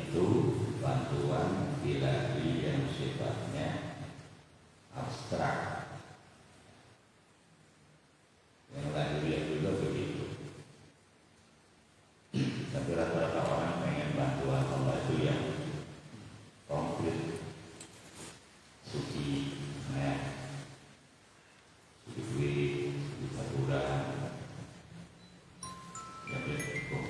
itu bantuan ilahi yang sifatnya abstrak. Yang lahiriah juga begitu. Tapi rata-rata orang pengen bantuan Allah itu yang konkret, suci, suci duit, suci taburan, ya cukup.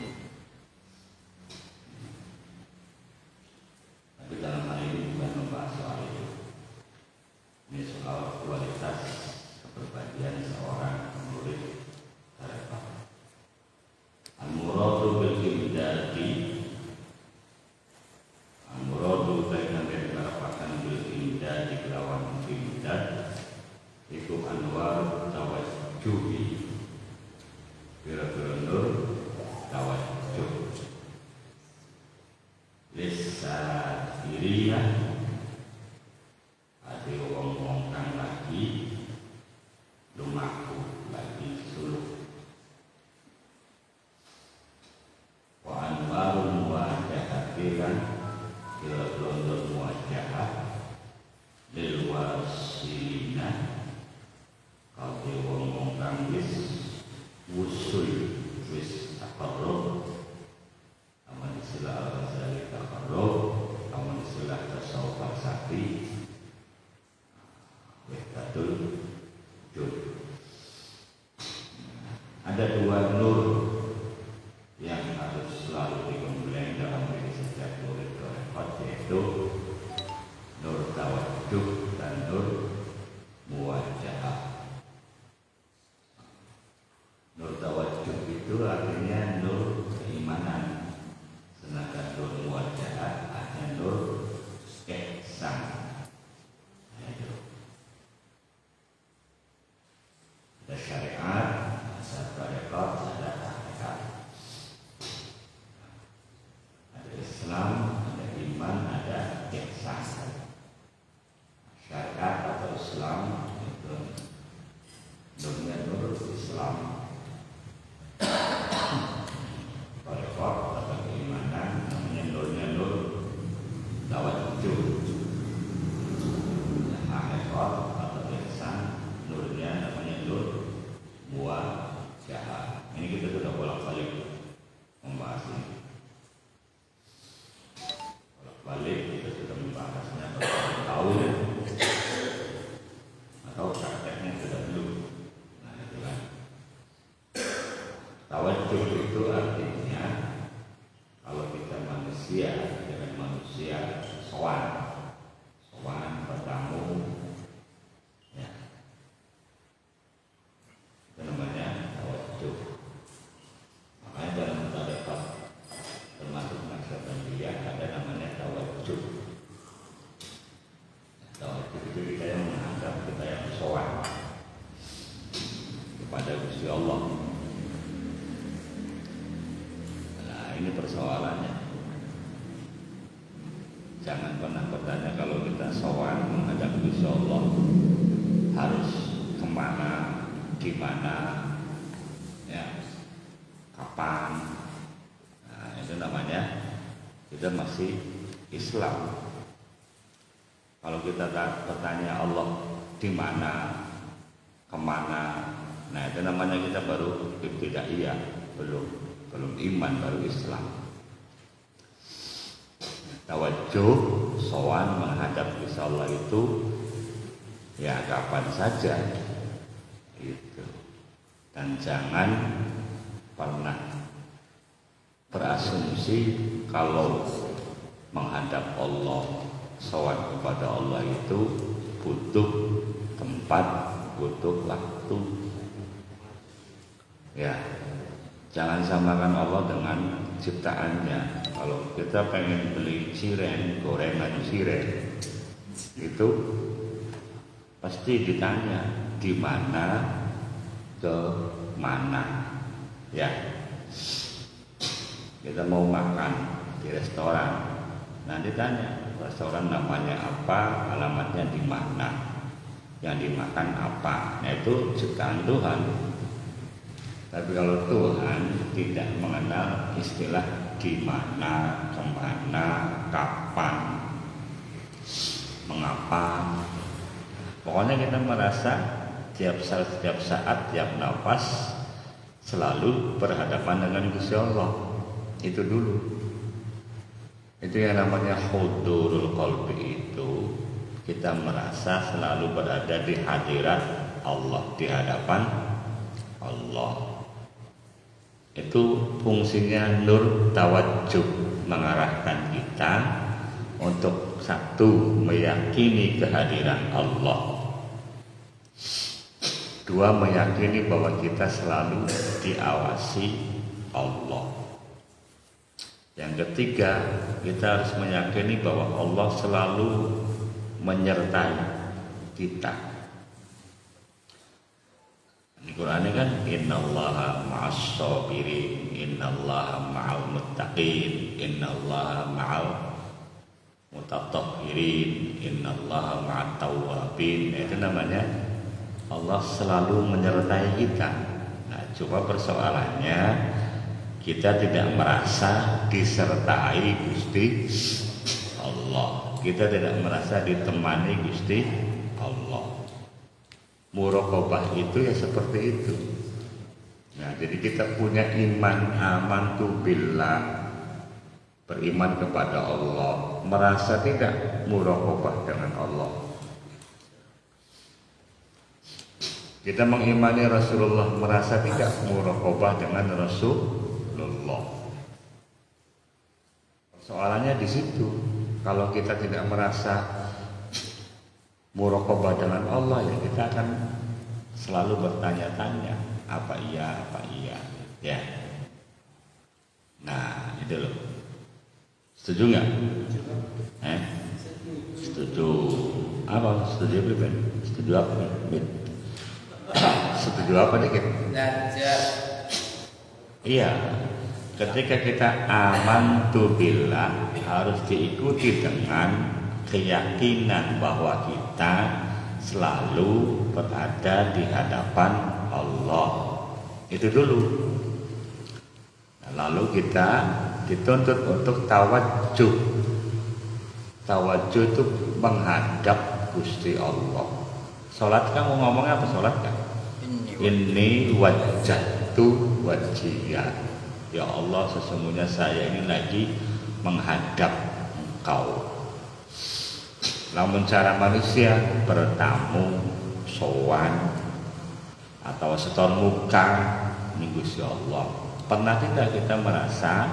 Tapi dalam hal ini bukan membahas soal itu. Ini soal kualitas kepribadian seorang murid tarekat. Al-muradu bil-imdadi, al-muradu dengan dikatakan bil-imdadi kelawan imdad itu anwar tawajjuhi, kira-kira nur tawajjuh lissadiriyah, ada wong-wong kang lagi lumaku, lagi suluk. Wa anwarun muwajahatiran kira-kira nur muwajahah lil wasilina, kalau wong-wong kang wis wusul, wis taqarrub, aman istilah al-Ghazali taqarrub, aman istilah tasawuf falsafi wahdatul wujud. Ada dua nur yang harus selalu digembleng dalam diri setiap murid tarekat, yaitu nur tawajjuh dan nur muwajahah. Nur tawajjuh itu artinya nur keimanan, sedangkan nur muwajahah artinya nur ihsan. Ada syariat, ada tarekat, ada hakikat. Ada Islam, ada iman, ada ihsan. Syariat atau Islam itu nurnya nur Islam. Tarekat atau keimanan namanya nurnya nur tawajjuh. Hakikat atau ihsan nurnya namanya nur muwajahah. Ini kita sudah bolak-balik membahas ini. Bolak-balik kita sudah membahasnya, tahu ya? Atau prakteknya sudah belum. Nah itu kan. Tawajjuh itu artinya kalau kita manusia dengan manusia sowan bertamu, ya. Itu namanya tawajjuh. Makanya dalam tarekat termasuk Naqsabandiyah ada namanya tawajjuh. Tawajjuh itu kita yang menganggap kita yang sowan kepada Gusti Allah. Nah ini persoalannya. Jangan pernah bertanya kalau kita sowan menghadap Gusti Allah harus kemana, gimana, ya, kapan. Nah, itu namanya kita masih Islam. Kalau kita bertanya Allah di mana, kemana, nah itu namanya kita baru ibtidaiyah, belum iman, baru Islam. Tawajjuh, sowan menghadap Gusti Allah itu ya kapan saja itu. Dan jangan pernah berasumsi kalau menghadap Allah, sowan kepada Allah itu butuh tempat, butuh waktu. Ya, jangan samakan Allah dengan ciptaannya. Kalau kita pengen beli cireng, gorengan cireng, itu pasti ditanya di mana ke mana. Ya, kita mau makan di restoran, nah ditanya restoran namanya apa, alamatnya di mana, yang dimakan apa. Nah itu ciptaan Tuhan. Tapi kalau Tuhan tidak mengenal istilah di mana, kemana, mana, kapan, mengapa. Pokoknya kita merasa tiap saat, tiap nafas selalu berhadapan dengan Gusti Allah. Itu dulu. Itu yang namanya hudurul qalbi. Itu kita merasa selalu berada di hadirat Allah, di hadapan Allah. Itu fungsinya nur tawajjuh, mengarahkan kita untuk satu, meyakini kehadiran Allah. Dua, meyakini bahwa kita selalu diawasi Allah. Yang ketiga, kita harus meyakini bahwa Allah selalu menyertai kita. Di Quran ini kan innallaha ma'as sabirin, innallaha ma'al muttaqin, innallaha ma'al mutatahhirin, innallaha ma'at tawwabin. Itu namanya Allah selalu menyertai kita. Nah, cuma persoalannya kita tidak merasa disertai Gusti Allah. Kita tidak merasa ditemani Gusti Allah. Muraqabah itu ya seperti itu. Nah, jadi kita punya iman, amantu billah, beriman kepada Allah, merasa tidak muraqabah dengan Allah. Kita mengimani Rasulullah, merasa tidak muraqabah dengan Rasulullah. Soalannya di situ. Kalau kita tidak merasa muraqabah dengan Allah, ya kita akan selalu bertanya-tanya, apa iya, ya. Nah, itu loh. Setuju nggak? Setuju. Apa? Setuju apa? Setuju apa? Setuju apa nih kita? Iya. Ketika kita amantu billah, harus diikuti dengan keyakinan bahwa kita selalu berada di hadapan Allah. Itu dulu. Nah, lalu kita dituntut untuk tawajjuh. Tawajjuh itu menghadap Gusti Allah. Salat kamu ngomongnya apa salat kan? Ini wajjahtu wajhiyah. Ya Allah, sesungguhnya saya ini lagi menghadap Engkau. Namun cara manusia bertamu, sowan, atau setor muka, ini Gusti Allah. Pernah tidak kita merasa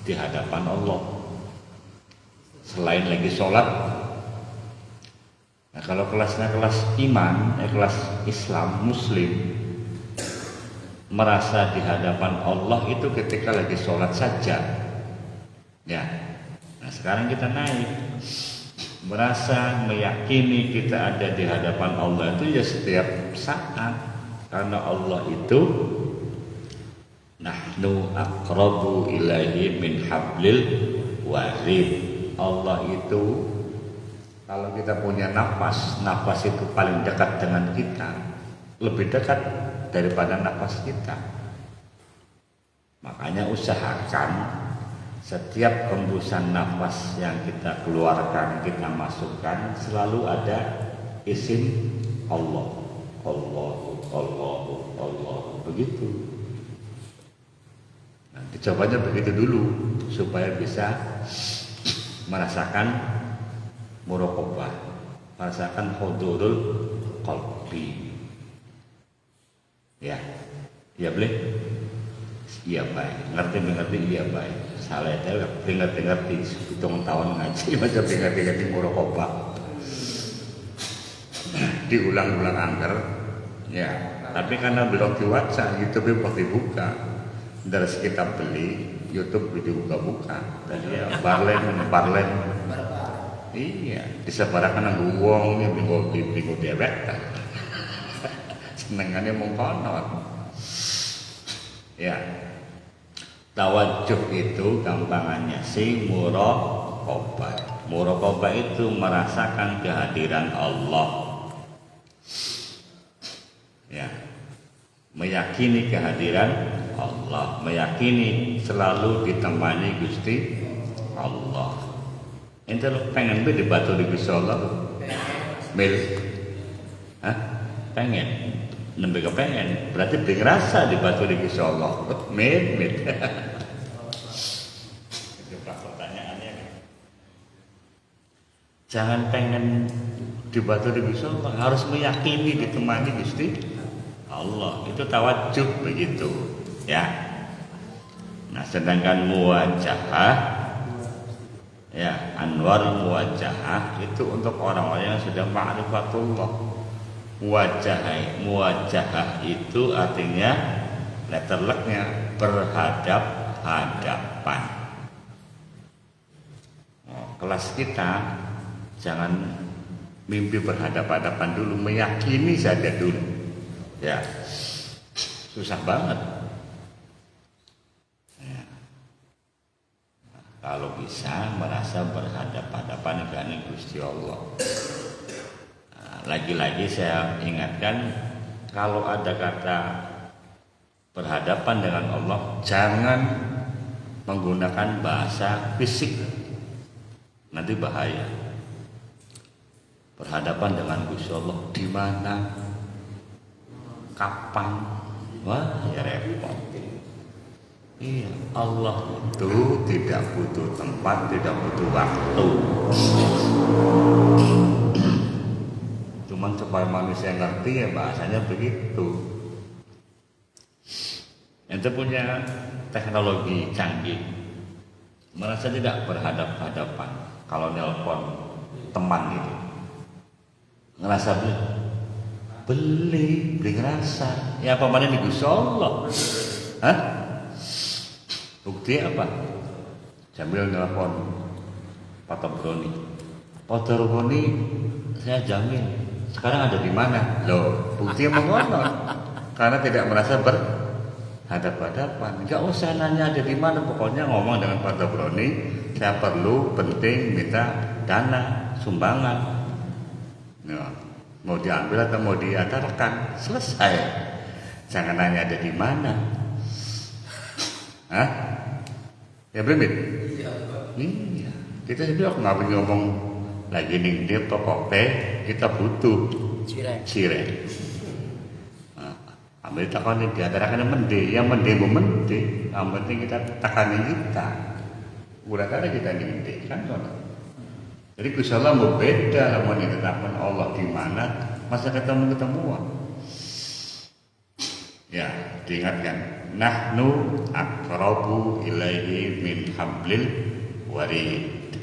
di hadapan Allah selain lagi sholat? Nah, kalau kelasnya kelas iman, kelas Islam, Muslim, merasa di hadapan Allah itu ketika lagi sholat saja. Ya. Nah, sekarang kita naik, merasa meyakini kita ada di hadapan Allah itu ya setiap saat, karena Allah itu nahnu aqrabu ilaihi min hablil warid. Allah itu kalau kita punya nafas itu paling dekat dengan kita, lebih dekat daripada nafas kita. Makanya usahakan setiap hembusan nafas yang kita keluarkan, kita masukkan, selalu ada isim Allah. Allah, begitu. Nah, dicobanya begitu dulu supaya bisa merasakan muraqabah, merasakan hudurul qalbi. Ya, ya boleh. Iya baik, ngerti iya baik. Salah itu ngerti hitung tahun ngaji macam ngerti muraqabah. Diulang-ulang angker. Ya, tapi karena belum diwaca, YouTube belum dibuka. Dari kita beli, YouTube dibuka-buka. Tadi ya barlen. Iya, disebarakan nang wong yang minggu dewek. Senengannya mengkonon. Ya. Tawajjuh itu gampangannya si muraqabah. Muraqabah itu merasakan kehadiran Allah. Ya. Meyakini kehadiran Allah, meyakini selalu ditemani Gusti Allah. Ente lo pengen be dibantu di Gusti Allah? Mil. Hah? Pengen. Nembe kepengen. Berarti ngerasa dibantu di Gusti Allah. Mil. Itu pertanyaannya. Jangan pengen dibantu di Gusti Allah, harus meyakini ditemani Gusti Allah. Itu tawajuh begitu, ya. Nah, sedangkan muwajahah, ya, anwar muwajahah itu untuk orang-orang yang sudah ma'rifatullah. Muwajahah itu artinya letter luck-nya berhadap-hadapan. Kelas kita jangan mimpi berhadapan-hadapan dulu, meyakini saja dulu. Ya, susah banget. Ya. Kalau bisa merasa berhadapan-hadapan dengan Gusti Allah. Nah, lagi-lagi saya ingatkan, kalau ada kata berhadapan dengan Allah, jangan menggunakan bahasa fisik, nanti bahaya. Berhadapan dengan Gusti Allah di mana? Kapan? Wah, ya repot. Iya, Allah itu tidak butuh tempat, tidak butuh waktu. Cuman supaya manusia ngerti ya bahasanya begitu. Ente punya teknologi canggih, merasa tidak berhadap-hadapan kalau nelpon teman gitu. Ngerasa beli ngerasa ya apa mana di Gusti Allah. Hah? Bukti apa? Sambil nelpon Pak Broni, saya jamin sekarang ada di mana? Loh, bukti mengono. Karena tidak merasa berhadapan-hadapan. Enggak usah nanya ada di mana, pokoknya ngomong dengan Pak Broni, saya perlu penting minta dana sumbangan. Nah, mau diambil atau mau diantarkan, selesai. Jangan nanya ada di mana. Hah? Ya belum? Iya. Kita juga nggak ngomong lagi nih dia pokok teh kita butuh cireng. Nah, ambil takanin diantarakan yang mende yang penting kita takanin kita. Udah kada kita mende kan soalnya. Jadi Gusti Allah berbeda lamun ditetapkan Allah di mana masa ketemu-ketemuan. Ya, diingatkan nahnu aqrabu ilaihi min hablil warid.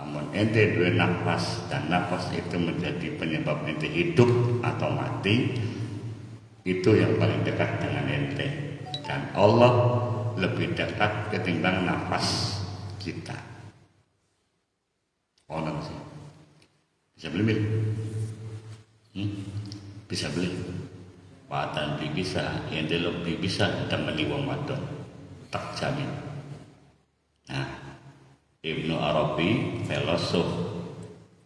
Namun ente dua nafas dan nafas itu menjadi penyebab ente hidup atau mati, itu yang paling dekat dengan ente. Dan Allah lebih dekat ketimbang nafas kita. Orang sih bisa beli bisa beli Watan bisa yang lebih bisa temani wong wadon tak jamin. Nah, Ibnu Arabi filosof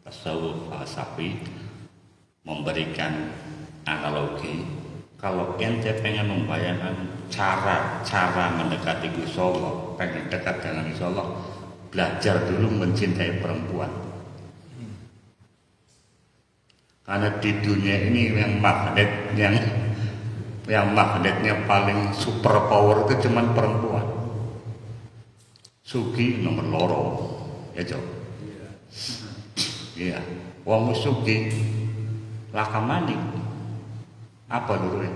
tasawuf falsafi memberikan analogi, kalau ente pengen membayangkan cara mendekati Gusti Allah, pengen dekat dengan Gusti Allah, belajar dulu mencintai perempuan. Karena di dunia ini yang magnetnya paling super power itu cuman perempuan. Sugi nomor loro, ya Cok. Iya, wong sugi lakamani apa lurune?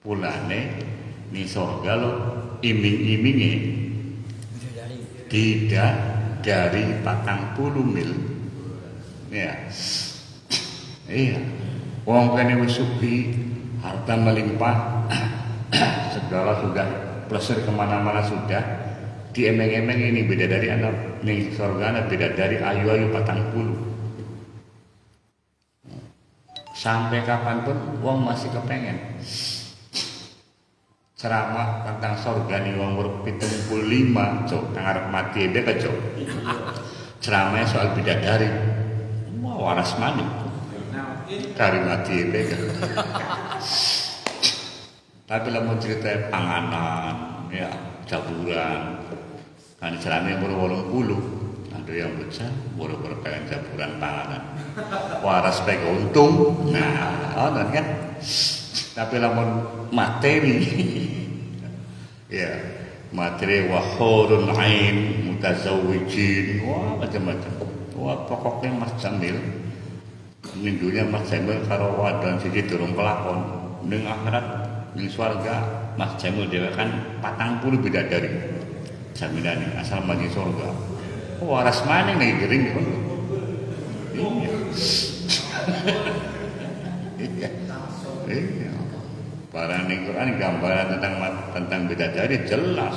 Pulane ni sorga lo iming-iminge tidak dari 40 mil. Ya. Iya. Wong kene wis sugih, harta melimpah, segala sudah plesir kemana-mana sudah. Diemeng-emeng ini beda dari anak nih sorgana, beda dari ayu-ayu 40. Sampai kapanpun wong masih kepengen ceramah tentang sorga nih wong umur 75, Cok, nang arep mati dek, Cok. Ceramahnya soal bidadari. Wah, waras manik. Kari mati dek. Tapi lamun cerita panganan, ya, jaburan, kan istilahnya umur 80 ada yang bocah umur pengen jaburan panganan waras baik untung nah kan tapi lamun materi ya materi wa hurun ain mutazawwijin wah macam-macam wah pokoknya Mas Jamil nindunya Mas Jamil karo wadon siji durung kelakon ning akhirat ning swarga Mas Jamil dhewe kan 40 bidadari jaminane asal maju surga waras maning ning gering ngono iya para ning Quran gambaran tentang bidadari jelas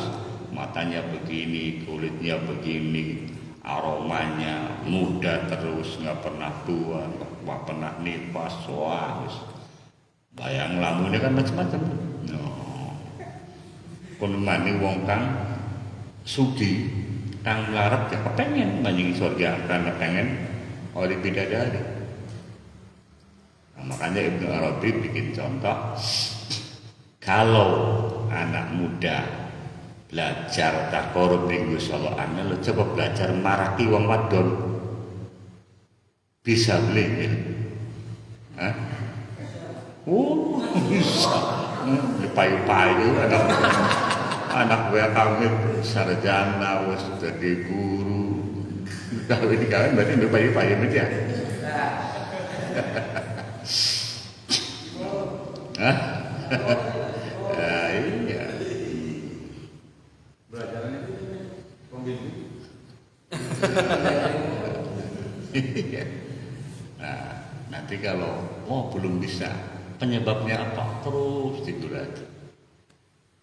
matanya begini kulitnya begini aromanya muda terus nggak pernah tua nggak pernah nifas wah bayang lamunnya kan macam-macam no. Kono mani wong kang sugih kang melarat ya kepengen manjing surga karena pengen oleh bidadari nah, makanya Ibnu Arabi bikin contoh kalau anak muda belajar takorup minggu solo angel coba belajar maraki wong wadon bisa beli hah? Bisa payu-payu anak gue kami sarjana wis dadi guru kalau ini kalian berarti payu-payu itu ya hah? Iya belajarannya pembimbing. Nah, nanti kalau belum bisa, penyebabnya apa? Terus digurati.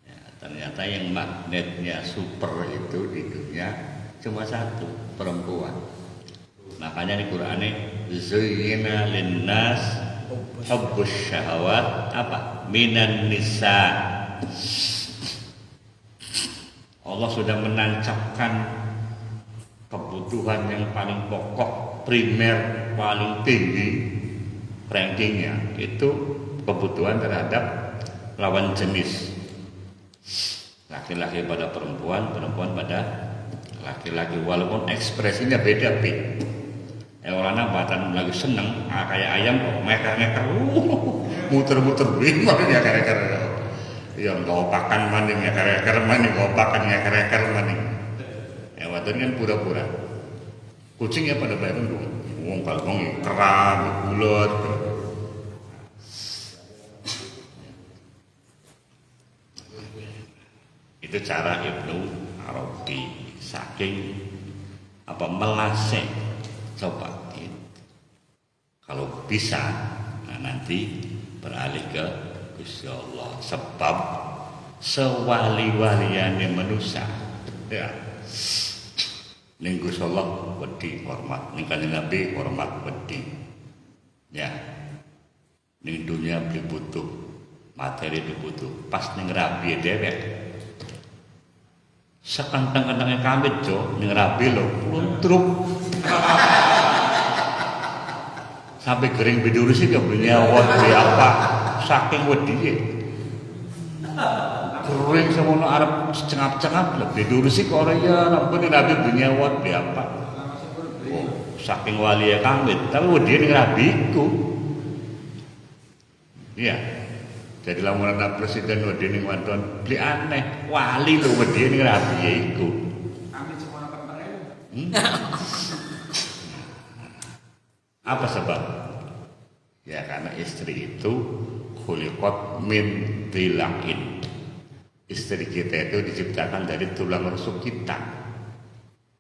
Ya, ternyata yang magnetnya super itu di dunia cuma satu, perempuan. Makanya di Quran ini zuyyina linnas hubbus syahawat apa? Minan nisa. Allah sudah menancapkan kebutuhan yang paling pokok, primer, paling tinggi rankingnya itu kebutuhan terhadap lawan jenis. Laki-laki pada perempuan, perempuan pada laki-laki. Walaupun ekspresinya beda, orang batan lagi seneng, kayak ayam kok ngeker-ngeker, muter-muter gimana ya ngeker-ngeker. Ya nggak pakan maning ya kereker maning nggak pakan ya kereker maning ya waktu kan pura-pura kucingnya pada bayar dong wong kalau ngomong keram bulat itu cara Ibnu Arabi saking apa melaseh coba gitu. Kalau bisa nah nanti beralih ke Gusti Allah sebab sewali-waliane manusia ya ning Gusti Allah wedi hormat ning Kanjeng Nabi hormat wedi ya ning dunia dibutuh materi dibutuh pas ning rabi dhewek sekanteng-kantenge kamit jo ning rabi lho pluntruk sampai gering biduri sih gak punya wedi apa saking wedi kering semono arep cengap-cengap lebih dulu sih kalau ya rampun Nabi dunia wat be apa saking wali ya kamit tapi wedi ning rabiku iya jadi lamun ana presiden wedi ning wadon beli aneh wali lho wedi ning rabi ya iku Amit semua kemarin. Apa sebab ya karena istri itu khuliqat min dilaqin. Istri kita itu diciptakan dari tulang rusuk kita.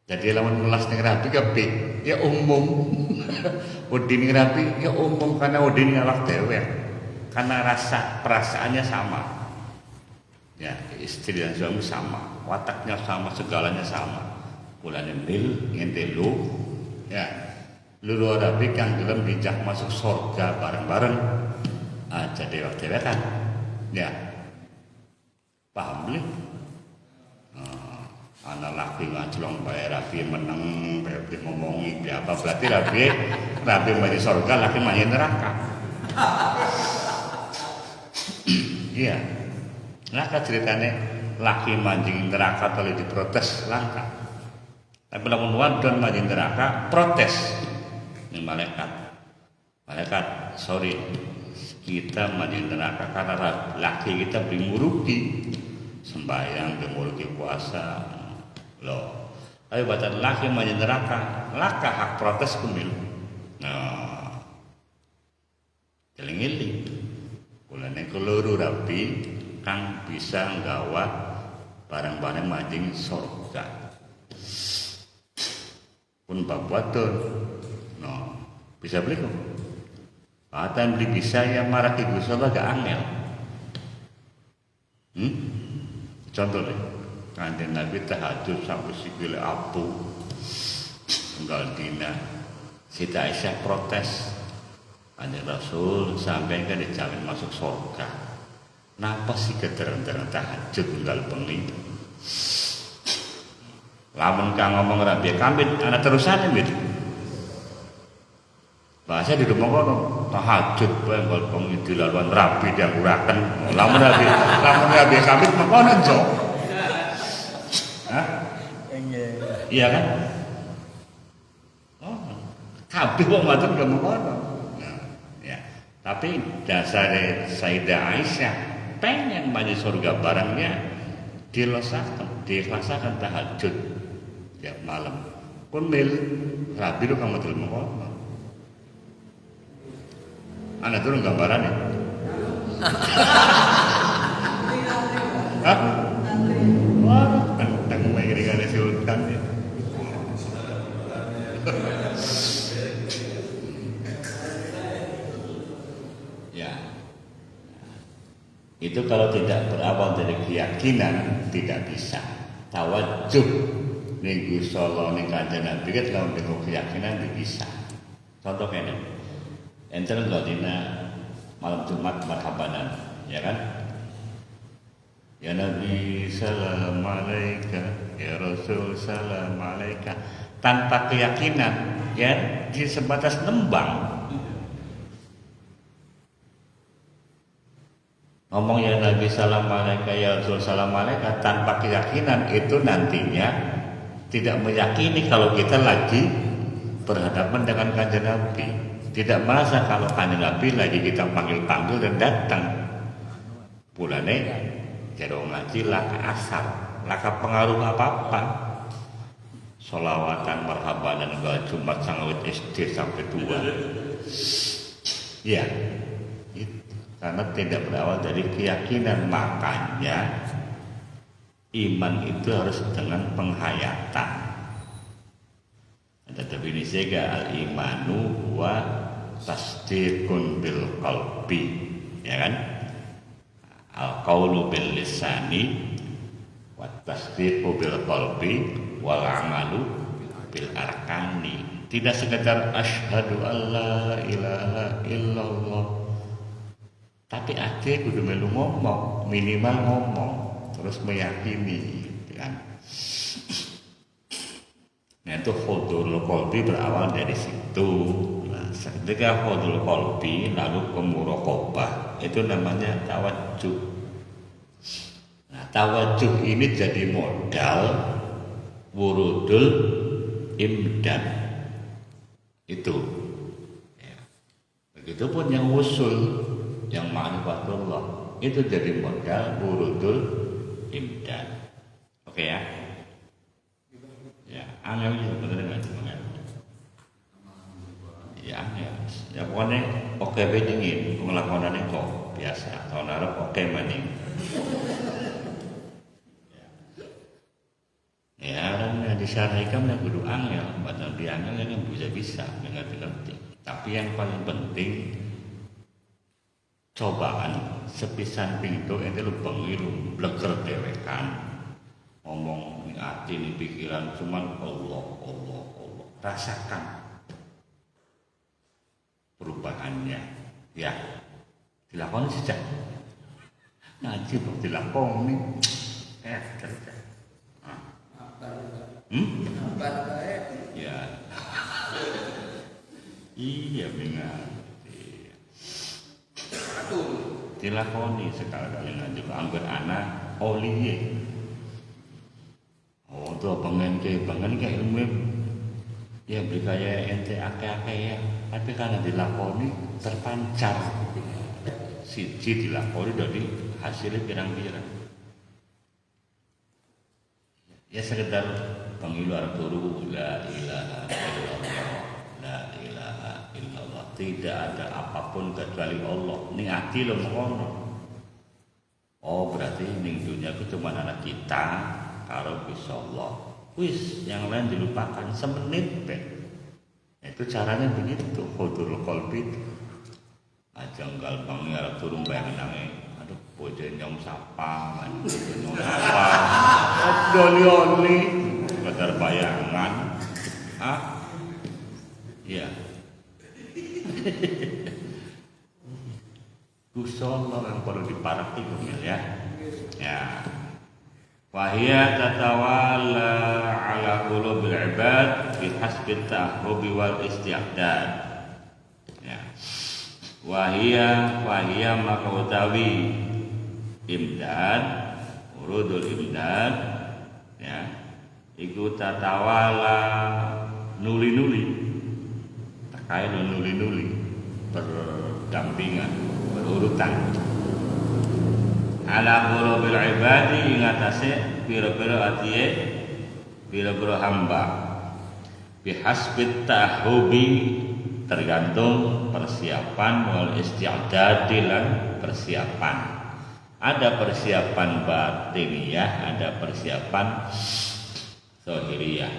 Jadi lawan melas ning rabi kabeh ya umum. Wedi ning rabi ya umum karena wedi ning awak dhewe. Karena rasa perasaannya sama. Ya, istri dan suami sama, wataknya sama, segalanya sama. Kulane mil ngente lu ya. Lulu rabi kang gelem bijak masuk surga bareng-bareng. Aja dewek-dewekan. Ya. Paham belum? Anak laki ngajlong bae rabi meneng, rabi ngomongi apa berarti rabi maju surga, laki maju neraka. Iya. Neraka ceritane laki manjing neraka kalau diprotes langka. Tapi lamun wadon manjing neraka protes ini malaikat sorry kita manjing neraka karena laki kita dimuruki sembahyang dimuruki puasa loh. Tapi batan laki manjing neraka laka hak protes kumil. Nah eling-eling kulane keluru rapi kang bisa nggawa barang-barang manjing surga pun babuatun no bisa beli kok kata beli bisa ya marah ke Gusti Allah gak angel contoh deh kanjeng Nabi tahajud sampai sikile abu tunggal dina Siti Aisyah protes kanjeng Rasul sampai kan dijamin masuk surga napa sih keterang-terang tahajud tunggal bengi lamun kang ngomong rabi kambit anak terusan gitu bahasa di rumah kono tahajud bae kalau bengi dilaluan rabi dianguraken lamun rabi kambit mengkono jo hah iya kan oh kabeh wong matur gak mengkono ya tapi dasar Sayyidah Aisyah pengen maju surga barangnya dilaksanakan tahajud tiap malam pun mil rabi lu kamu tuh mau anak turun gambaran ya wah tentang mengiringan sultan ya ya itu kalau tidak berawal dari keyakinan tidak bisa tawajuh ning Gusti Allah ning kanjeng Nabi kan lawan dengan keyakinan bisa contoh kene enten dina malam Jumat marhabanan ya kan ya Nabi salam alaika ya Rasul salam alaika tanpa keyakinan ya di sebatas nembang ngomong ya Nabi salam alaika ya Rasul salam alaika tanpa keyakinan itu nantinya tidak meyakini kalau kita lagi berhadapan dengan kanjeng Nabi tidak merasa kalau kanjeng Nabi lagi kita panggil-panggil dan datang pulane jero ngaji laka asar laka pengaruh apa-apa sholawatan marhabanan gak Jumat sangawit SD sampai tua ya karena tidak berawal dari keyakinan makanya iman itu harus dengan penghayatan. Ada definisinya al-imanu wa tasdiqun bil qalbi, ya kan? Al-qaulu bil lisani wa tasdiqu bil qalbi wal amalu bil arkani. Tidak sekedar asyhadu alla ilaha illallah. Tapi ate kudu melu ngomong, minimal ngomong terus meyakini kan. Nah itu khudul qalbi berawal dari situ. Nah, ketika khudul qalbi lalu ke muraqabah itu namanya tawajuh. Nah tawajuh ini jadi modal wurudul imdad itu ya. Begitupun yang usul yang ma'rifatullah itu jadi modal wurudul imdad. Oke ya. Ya, angel sebenarnya nggak cuma ya angel. Ya pokoknya oke bedingin pengelakonannya kok biasa. Tahun Arab oke maning. Ya orang yang disyarikan yang kudu angel, padahal di angel yang bisa mengerti. Tapi yang paling penting cobaan sepisan pintu ente lu bengi lu bleger dewekan. Ngomong di hati di pikiran cuman Allah rasakan perubahannya ya dilakoni sejak ngaji kok dilakoni kerja ya iya benar dilakoni sekali-kali ngaji hampir anak oliye. Oh, tuh bangen ke ilmu ya berkaya ente akeh-akeh ya. Tapi karena dilakoni terpancar. Siji dilakoni dari hasilnya pirang-pirang. Ya sekedar pengilu arep turu la ilaha illallah. La ilaha illallah. Tidak ada apapun kecuali Allah. Ning ati lho mengkono. Oh, berarti ning dunia itu cuma anak kita karo Gusti Allah. Wis, yang lain dilupakan semenit be. Itu caranya begitu. Hudul qalbi. Ajang galbangi arep turu bayang-bayang. Aduh, bojo nyong sapa, nyong sapa. Doli-oli sekedar bayangan. Ah? Iya. Gusti Allah yang perlu diparati ya. Ya. Wahia tatawala ala qulubil ibad bihasbi ta'hubi wal isti'dad. Ya. Wahia maka utawi imdad, urudul imdad, ya. Iku tatawala nuli-nuli. Terkait nuli-nuli berdampingan, berurutan. Ala qulubil ibadi ing atase pira-pira atiye pira-pira hamba bihasbit tahubi tergantung persiapan wal isti'dad lan persiapan. Ada persiapan batiniyah, ada persiapan zahiriyah.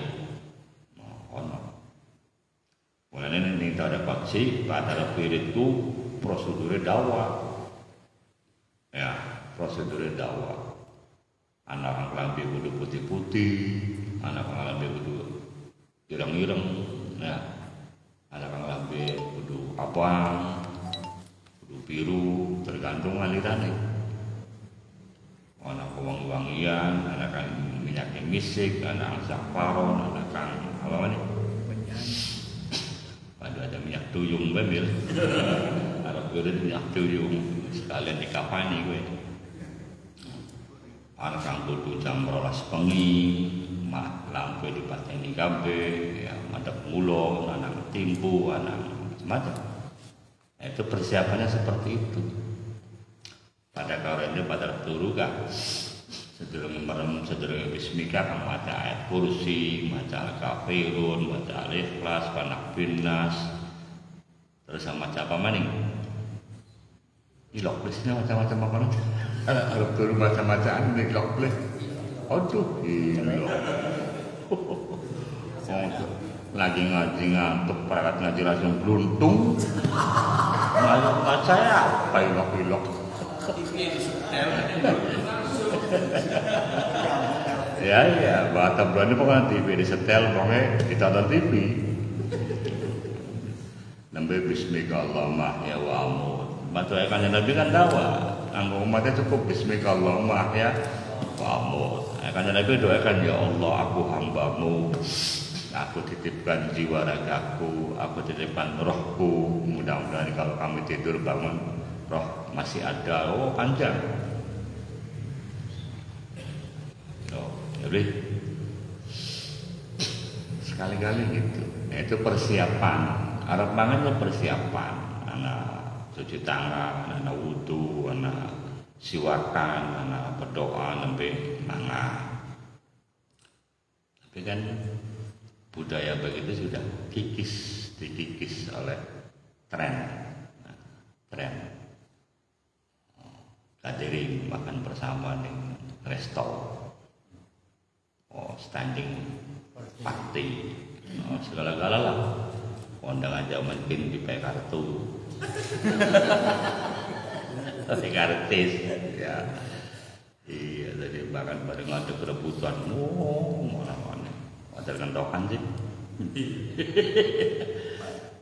Ono. Mulane ning ada paksi pada itu prosedure dakwah. Ya, prosedure dakwah. Anak lambe kudu putih-putih, anak lambe kudu ireng-ireng, ya. Anak lambe kudu abang, kudu biru, tergantung alirane. Anak wangi-wangian, anak kan minyak misik, anak safaron, anak kan apa nih? Aduh, ada minyak tuyung bamil. Arab kudu minyak tuyung sekalian dikapani gue. Anak kang kudu jam 12 bengi, lampu dipateni kabeh, ya madhep mulo, anak timbu, anak macam. Itu persiapannya seperti itu. Pada kaurene pada turu kah sedurunge merem sedurunge bismika kang maca ayat kursi, maca al-kafirun, maca al-ikhlas, panak binas. Terus maca apa maning? Ilok lesnya macam-macam makanan. Arab turu macam-macam nek ilok les. Aduh, ilok. Lagi ngaji ngantuk, perangkat ngaji langsung bluntung. Maca ya, apa ilok-ilok. Ya, Batam berani pokoknya TV disetel, pokoknya kita tonton TV. Nambe bismillahirrahmanirrahim ya wa amut. Batu ayat Nabi kan dakwah. Anggo umatnya cukup bismillahirrahmanirrahim ya wa amut. Ayat Nabi doakan ya Allah, aku hambamu. Aku titipkan jiwa ragaku, aku titipkan rohku. Mudah-mudahan kalau kami tidur bangun, roh masih ada. Oh, panjang. Jadi sekali-kali gitu. Itu persiapan. Arab banget itu persiapan. Anak cuci tangan, anak wudu, anak siwakan, anak berdoa, sampai mangan. Tapi kan budaya begitu sudah dikikis oleh tren. Tren. Catering makan bersama nih resto. Oh, standing party, segala-gala lah. Kondangan zaman pin di kartu, artis, ya. Iya, jadi bahkan pada ngadep rebutan, mana-mana. Ada kentokan sih.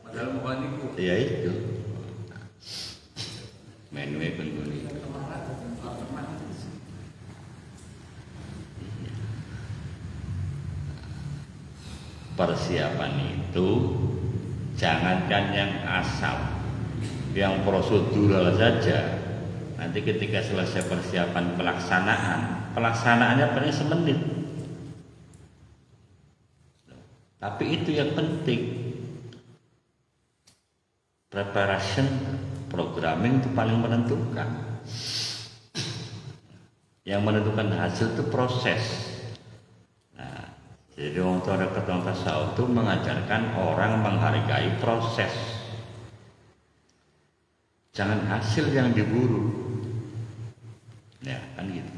Padahal bukan itu. Iya itu. Menu pengguni. Persiapan itu jangankan yang asal, yang prosedural saja Nanti ketika selesai persiapan pelaksanaannya paling semenit. Tapi itu yang penting. Preparation, programming itu paling menentukan. Yang menentukan hasil itu proses. Nah, jadi orang tua ketua tasawuf itu mengajarkan orang menghargai proses. Jangan hasil yang diburu. Ya, kan gitu.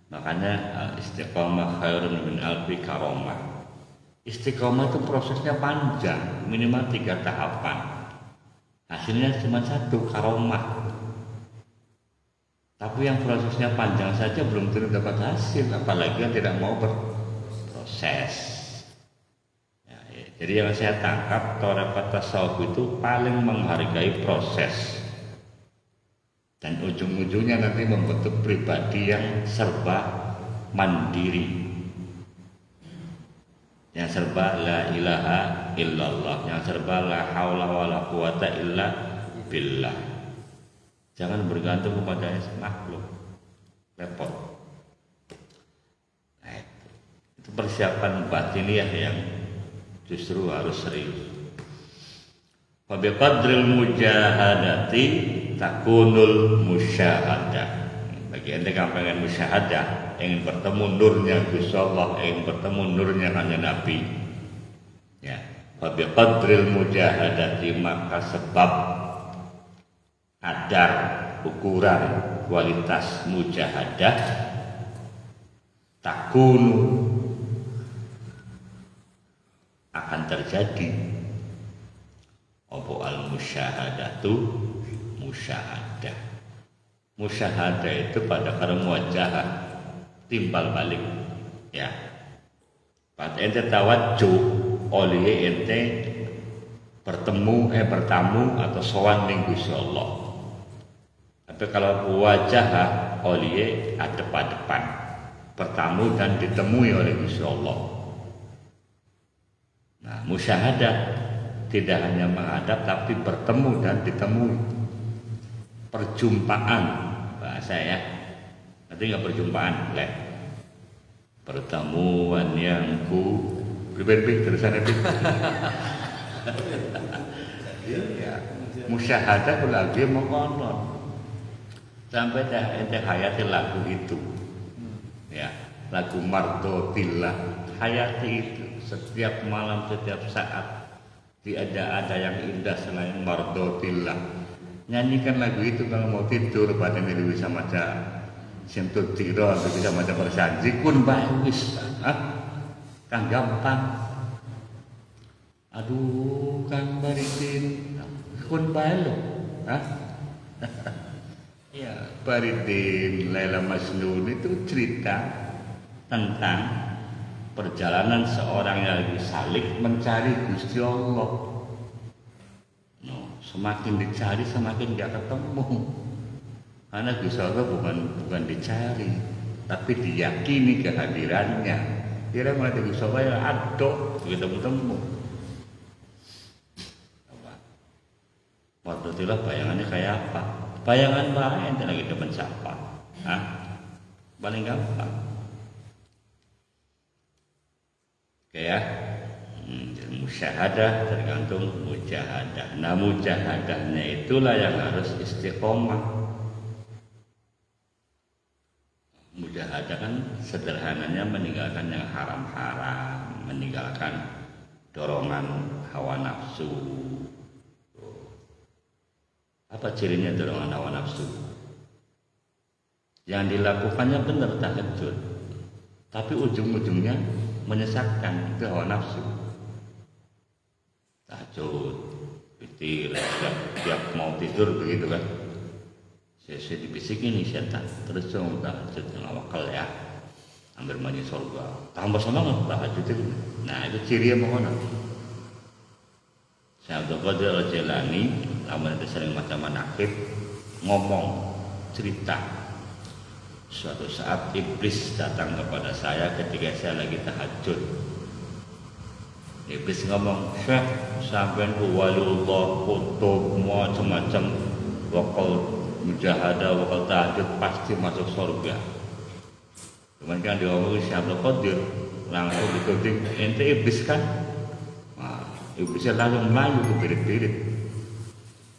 Makanya istiqomah khairun min alfi karomah. Istiqomah itu prosesnya panjang, minimal 3 tahapan. Hasilnya cuma 1, karomah. Tapi yang prosesnya panjang saja belum tentu dapat hasil, apalagi yang tidak mau berproses. Ya, jadi yang saya tangkap, tarekat tasawuf itu paling menghargai proses. Dan ujung-ujungnya nanti membentuk pribadi yang serba mandiri. Yang serba la ilaha illallah, yang serba la haula wala quwata illa billah. Jangan bergantung kepada makhluk, repot. Nah, itu persiapan batiniah yang justru harus serius. Fa biqadril mujahadati takunul musyahadah. Bagi anda yang pengen musyahadah, ingin bertemu nurnya Gusti Allah, ingin bertemu nurnya hanya Nabi. Ya, fa biqadril mujahadati, maka sebab kadar ukuran kualitas mujahadah takunu akan terjadi apa al musyahadatu musyahadah. Musyahadah itu pada karo muwajahah, timbal balik ya. Pada ente tawajjuh oleh ente bertamu atau sowan ning Gusti Allah. Tapi kalau wajah oleh depan bertamu dan ditemui oleh Gusti Allah. Nah, musyahadah tidak hanya menghadap tapi bertemu dan ditemui. Perjumpaan bahasa ya. Nanti nggak perjumpaan, leh. Pertemuan yang berbeda terusan itu. Ya, musyahadah lagi mengkonon. Sampai ente hayati lagu itu, ya, lagu Mardotillah, hayati itu setiap malam, setiap saat. Tidak ada yang indah selain Mardotillah. Nyanyikan lagu itu kalau mau tidur, badan itu bisa maca Sintul Tiron, bisa maca Bersanji, kun bagus, kan gampang. Aduh, Kang Baridin, kun balu, Ya, Baridin Laila Majnun itu cerita tentang perjalanan seorang yang lagi salik mencari Gusti Allah. No, semakin dicari semakin gak ketemu. Karena Gusti Allah bukan dicari, tapi diyakini kehadirannya. Kira mati Gusti Allah ya aduk ketemu. Waktu itulah bayangannya kayak apa? Bayangan lain dan lagi depan siapa? Paling gampang. Oke ya. Musyahadah tergantung mujahadah. Nah, mujahadahnya itulah yang harus istiqomah. Mujahadah kan sederhananya meninggalkan yang haram-haram, meninggalkan dorongan hawa nafsu. Apa cirinya dorongan hawa nafsu? Yang dilakukannya benar tahajud, tapi ujung-ujungnya menyesatkan, itu hawa nafsu. Tahajud, witir, tiap mau tidur begitu kan. Saya dibisikin nih setan, terus dong tahajud yang awakal ya, hampir maju surga. Tambah semangat tahajud itu. Nah, itu ciri yang mana? Saya Abdul Qadir Al-Jailani, lama itu sering macam manakib, ngomong cerita. Suatu saat iblis datang kepada saya ketika saya lagi tahajud. Iblis ngomong, Syekh, sampean ku waliullah, kutub, macam-macam, wakal mujahadah wakal tahajud pasti masuk surga. Cuman kan diomongin Syekh Abdul Qadir langsung dituding ente iblis kan. Nah, iblisnya langsung melayu ke birit-birit.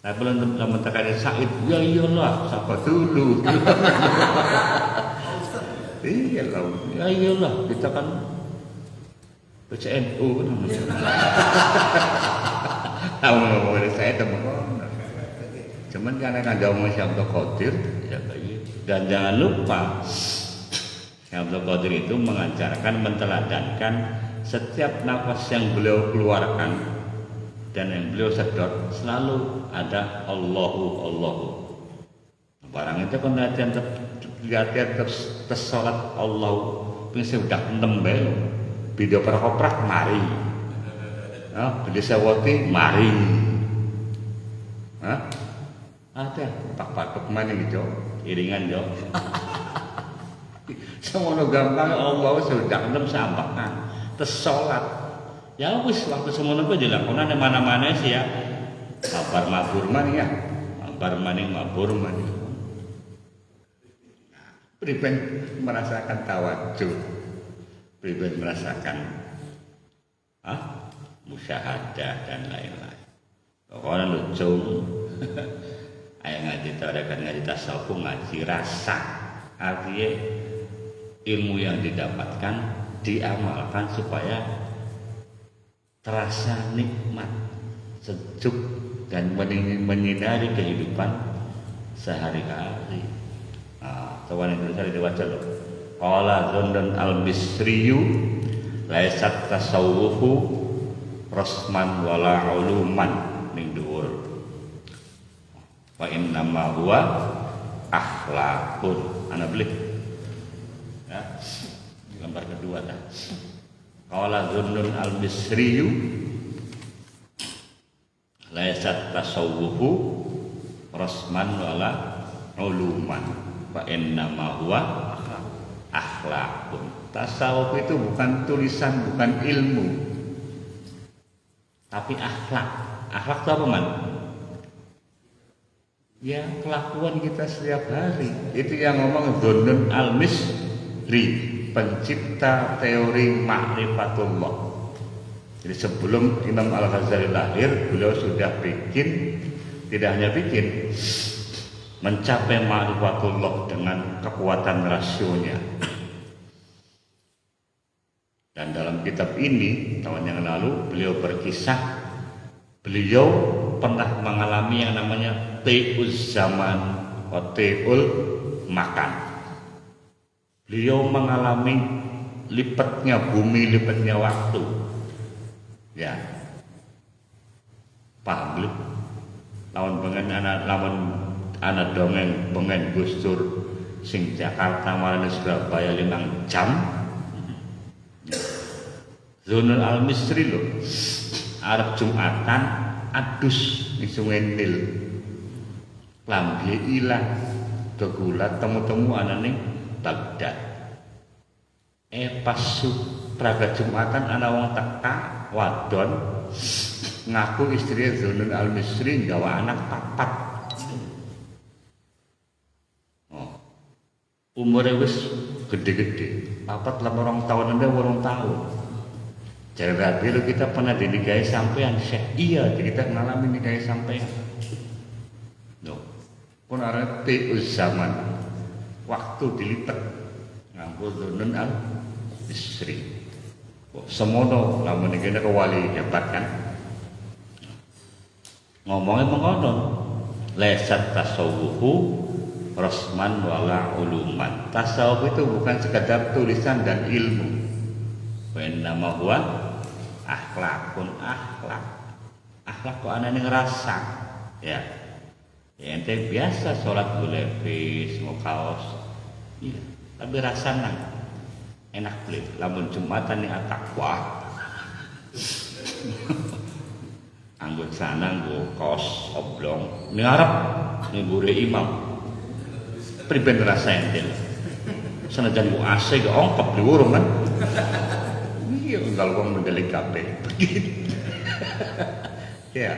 Tapi belum tekan Said, ya iyalah, siapa dulu? Iyalah, ya iyalah, kita kan PCNU kan namanya. Tahu ngomongin saya teman. Cuman karena ada omong Syekh Abdul Qadir, ya kayak. Dan jangan lupa Syekh Abdul Qadir itu mengajarkan, menteladankan setiap nafas yang beliau keluarkan dan yang beliau sedot selalu ada Allahu. Barang itu kan latihan tersolat Allah, pengen sudah nembel video perkoprak mari, beli sewoti mari, ada pak mana gitu, iringan jo. Semua gampang Allah sudah nem sampakan tersolat. Ya wis waktu semono ku dilakonan di mana-mana sih ya. Mabar mabur man ya. Mabar maning mabur man. Priben merasakan tawadhu. Priben merasakan musyahadah dan lain-lain. Pokoknya lucu. Ayo ngaji tarekat ngaji tasawuf ngaji rasa. Artinya ilmu yang didapatkan diamalkan supaya terasa nikmat, sejuk dan menyinari kehidupan sehari-hari. Tawan Indonesia dibaca loh. Qala Zundan al-Misriyu laisat tasawwufu rasman wala uluman ning dhuwur. Wa innama huwa akhlaqun. Ana beli. Ya. Gambar kedua dah. Qala Zunnun al-Misriyu laisat tasawwufu rasman wala uluman wa innama huwa akhlaqun. Tasawuf itu bukan tulisan, bukan ilmu, tapi akhlak. Akhlak itu apa man? Ya kelakuan kita setiap hari. Itu yang ngomong Zunnun al-Misri, pencipta teori ma'rifatullah. Jadi sebelum Imam Al-Ghazali lahir, beliau sudah bikin, tidak hanya bikin, mencapai ma'rifatullah dengan kekuatan rasionya. Dan dalam kitab ini, tahun yang lalu, beliau berkisah, beliau pernah mengalami yang namanya ti'uz zaman atau ti'ul makan. Beliau mengalami lipatnya bumi, lipatnya waktu. Ya, paham belum? Lawan pengen anak dongeng pengen Gus Dur sing Jakarta marane Surabaya 5 jam. Zunnun al-Misri lho. Arep Jumatan adus di Sungai Nil. Lambe ilang dogulat temu-temu anane Baghdad. Pas praga Jumatan ana wong teka wadon ngaku istri Zunnun al-Misri gawa anak 4. Umure wis gede-gede. 4 tahun anda 8 tahun. Jadi dulu kita pernah dinikahi sampean Syekh. Iya, kita ngalamin nikahi sampean. No. Pun arep ti'uz zaman. Waktu dilipat nganggo Zunnun al-Misri. Semono lamun iki nek wali hebat kan. Ngomongnya mengono. Laisat tasawwufu rasman wala uluman. Tasawuf itu bukan sekadar tulisan dan ilmu. Wa innama huwa akhlakun akhlak. Akhlak kok anane ngerasa. Ya. Ya ente biasa sholat bulevis, mau kaos, iya. Tapi rasanya enak beli. Lamun Jumatan nih takwa, anggun sana nggo kaos oblong, ngarep ngibure imam, priben rasa ente. Senajan gua AC gak ongkep di urung kan? Iya, kalau gua mendelik kabeh, begitu. Ya.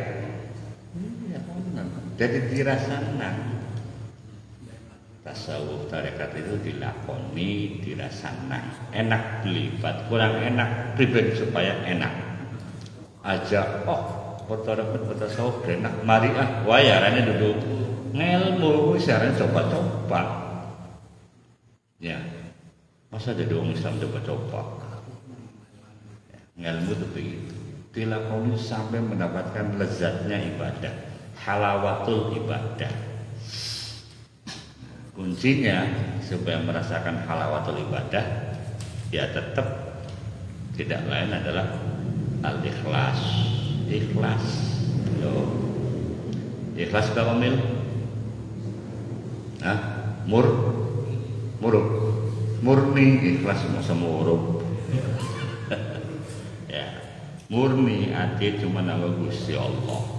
Jadi dirasana tasawuf tarekat itu dilakoni dirasakan enak belibat kurang enak pribadi supaya enak aja tarekat tasawuf enak mari wayarane duduk ngelmu siaran coba-coba ya masa jadi orang Islam coba-coba ya, ngelmu itu begitu dilakoni sampai mendapatkan lezatnya ibadah halawatul ibadah. Kuncinya supaya merasakan halawatul ibadah ya tetap tidak lain adalah al-ikhlas. Ikhlas. Ikhlas berapa mil? Murub. Murni ikhlas masa murub. Ya. Murni hati cuma nama Gusti Allah.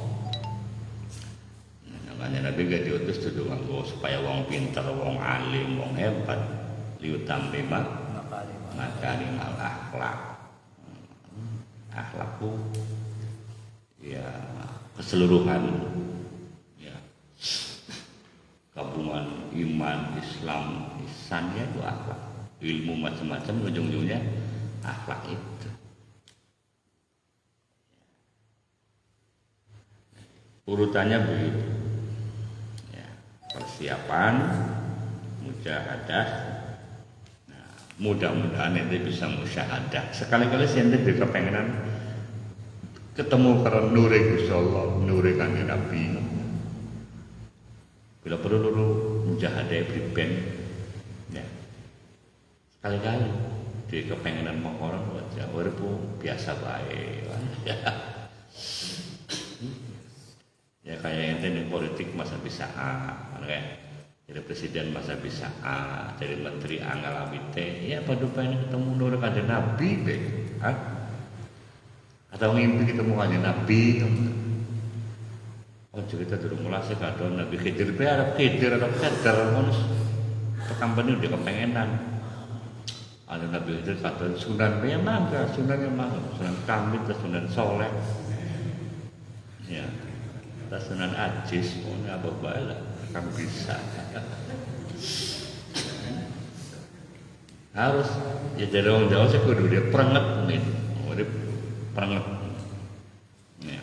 Makanya Nabi gak diutus tuh nganggo supaya wong pinter, wong alim, wong hebat liutamima makarimal akhlak. Akhlakku ya keseluruhan ya gabungan iman, Islam, ihsan ya itu akhlak. Ilmu macam-macam ujung-ujungnya akhlak itu. Urutannya begitu. Persiapan mujahadah. Nah, mudah-mudahan ente bisa musyahadah. Sekali-kali sih ente kepengenan ketemu karo nure Gusti Allah, nure kanjeng Nabi. Bila perlu dulu mujahadah priben. Ya. Sekali-kali dia kepengenan mau orang wajah urip biasa bae. Ya kayak ente di politik masa bisa kayak jadi presiden masa bisa jadi menteri ngalami ya pada pengen ketemu nur kanjeng Nabi be atau ngimpi ketemu kanjeng Nabi cerita dulu mulai kadon Nabi Khidir be Arab Khidir ngonos pekampane udah kepengenan ada Nabi Khidir kadon Sunan be mangga Sunan Kamil Sunan Soleh ya Sunan Ajis mau apa bala kan bisa harus ya jadi orang Jawa sih kudu dia perenget nih dia perenget ya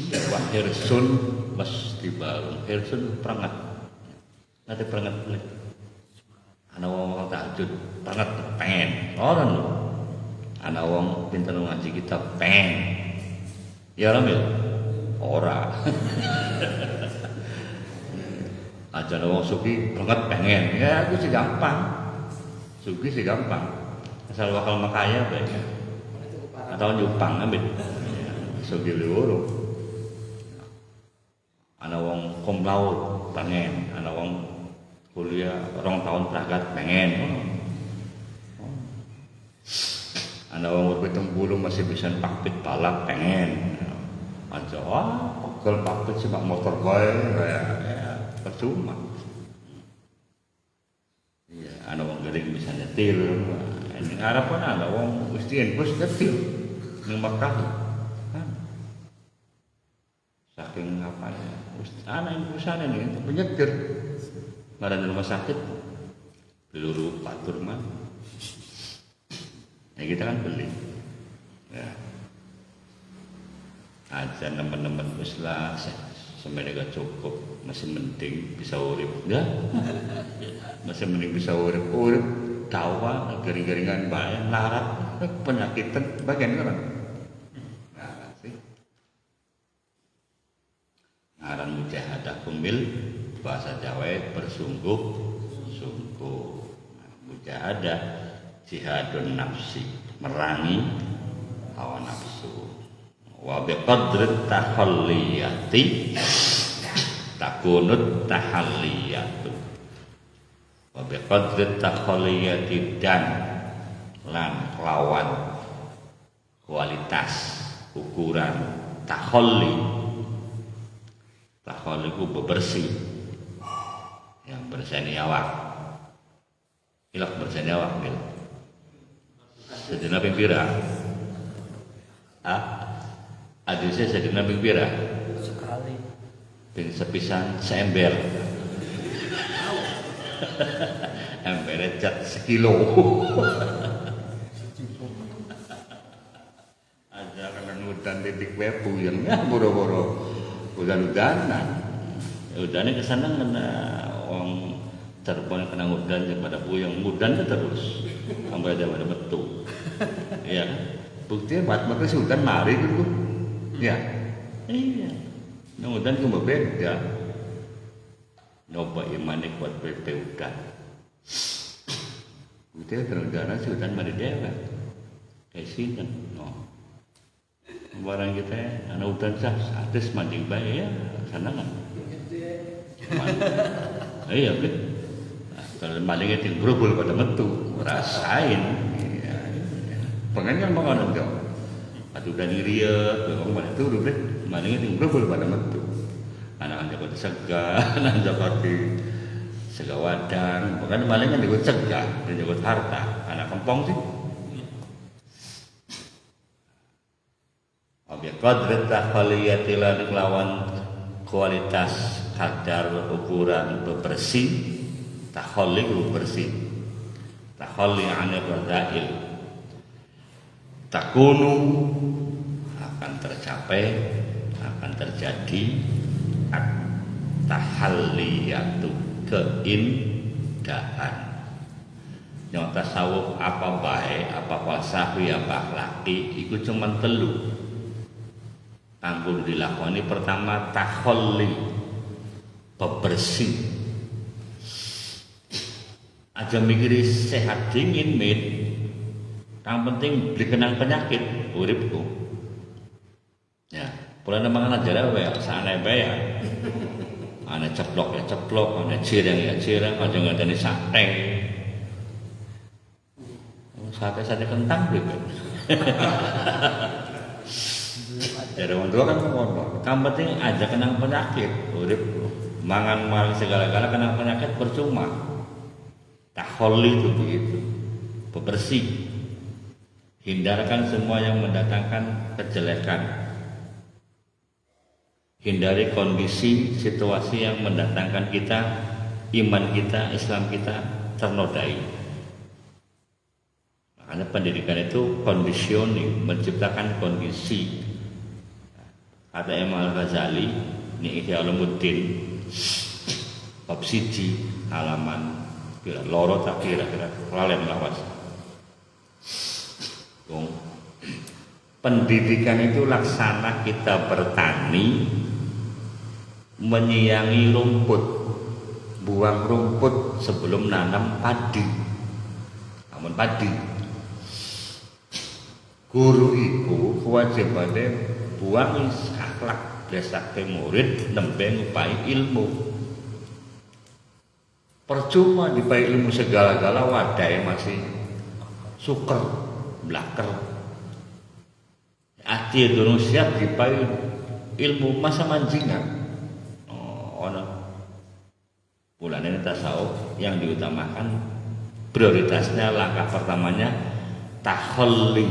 iya wah hirsun mesti baru hirsun perenget nanti perenget nih anak wong tahajud perenget pengen orang lu anak wong pinter ngaji kita pengen ya Ramil ora aja wong suki banget pengen ya aku sih gampang suki sih gampang asal bakal makaya baik atau nyupang ambil ya, suki loro ana wong cum laude pengen ana wong kuliah 2 tahun pragat pengen ana wong 70 masih bisa pakpit balap pengen aja pegel pakpit sih motor bae ya percuma. Iya, ana wong gering bisa nyetir. Ning harapan ana wong Gusti bus nyetir ning Mekah. Saking apa ya? Ana yang perusahaan ini untuk menyetir. Ngaran rumah sakit peluru patur mah. Ya kita kan beli. Ya. Aja teman-teman Islam sebenarnya gak cukup masih mending bisa urip ya masih mending bisa urip dawa garing-garingan bae larat penyakitan bagian orang nah sih ngaran mujahadah kumil bahasa Jawa bersungguh-sungguh mujahadah jihadun nafsi merangi hawa nafsu wa biqadri takhalliyati takunut tahalliyatu wa biqadri takhalliyati dan lan lawan kualitas ukuran takhalli ku bebersih yang berseni awak ilak berseni awak gitu sejenak pira adusnya sejenak pira sekali ping sepisan seember Embere cat sekilo. Aja kalau udan titik wae puyeng ya boro-boro udan-udanan. Udannya kesana kena wong terbang kena udan daripada puyeng udan terus sampai ada metu. Iya kan? Buktinya buat si udan mari gitu. Ya. Iya. Yang udan itu berbeda. Nyoba iman kuat PP udan. Buktinya kalau udan si udan mari dewa. Kayak sini. No. Barang kita anak udan sah, atas mandi baik ya, sana kan. Iya kan. Kalau malingnya tinggal grubul pada metu, rasain. Pengen mau kan dong. Aduh dan iriya, orang pada turun deh. Malingnya tinggal grubul pada metu. Anak-anak pada segah, anak pada segah wadang. Bukan malingnya tinggal segah, tinggal harta. Anak kampung sih. Objek kodrat takhaliyati lan lawan kualitas kadar ukuran bersih takhalli bersih takhalli anil radha'il takunu akan tercapai akan terjadi tahalliyatu keindahan yang tasawuf apa baik apa falsafi apa akhlaki itu cuma telu kanggo dilakoni pertama takhalli bebersih aja mikiri sehat dingin mit yang penting beli kenang penyakit uripku ya pula mangan aja wae sana bae ya ana ceplok ya ceplok ana cireng ya cireng aja ngadani sate sate kentang gitu. Dari orang tua kan ngomong, yang penting aja kena penyakit, urip mangan segala-gala kena penyakit percuma. Takholli itu begitu, bersih, hindarkan semua yang mendatangkan kejelekan, hindari kondisi situasi yang mendatangkan kita, iman kita, Islam kita ternodai. Makanya pendidikan itu conditioning, menciptakan kondisi. Kata Imam Al-Ghazali ini Ihya Ulumuddin bab 1 halaman kira loro tak kira-kira lalen lawas. Pendidikan itu laksana kita bertani menyiangi rumput, buang rumput sebelum nanam padi. Namun padi guru itu kewajibannya buang akhlak desake murid nembe ngupai ilmu. Percuma dipai ilmu segala-gala wadai masih suker blaker. Ati durung siap dipai ilmu masa manjingan. Ono bulan ini tasawuf yang diutamakan prioritasnya langkah pertamanya takhalli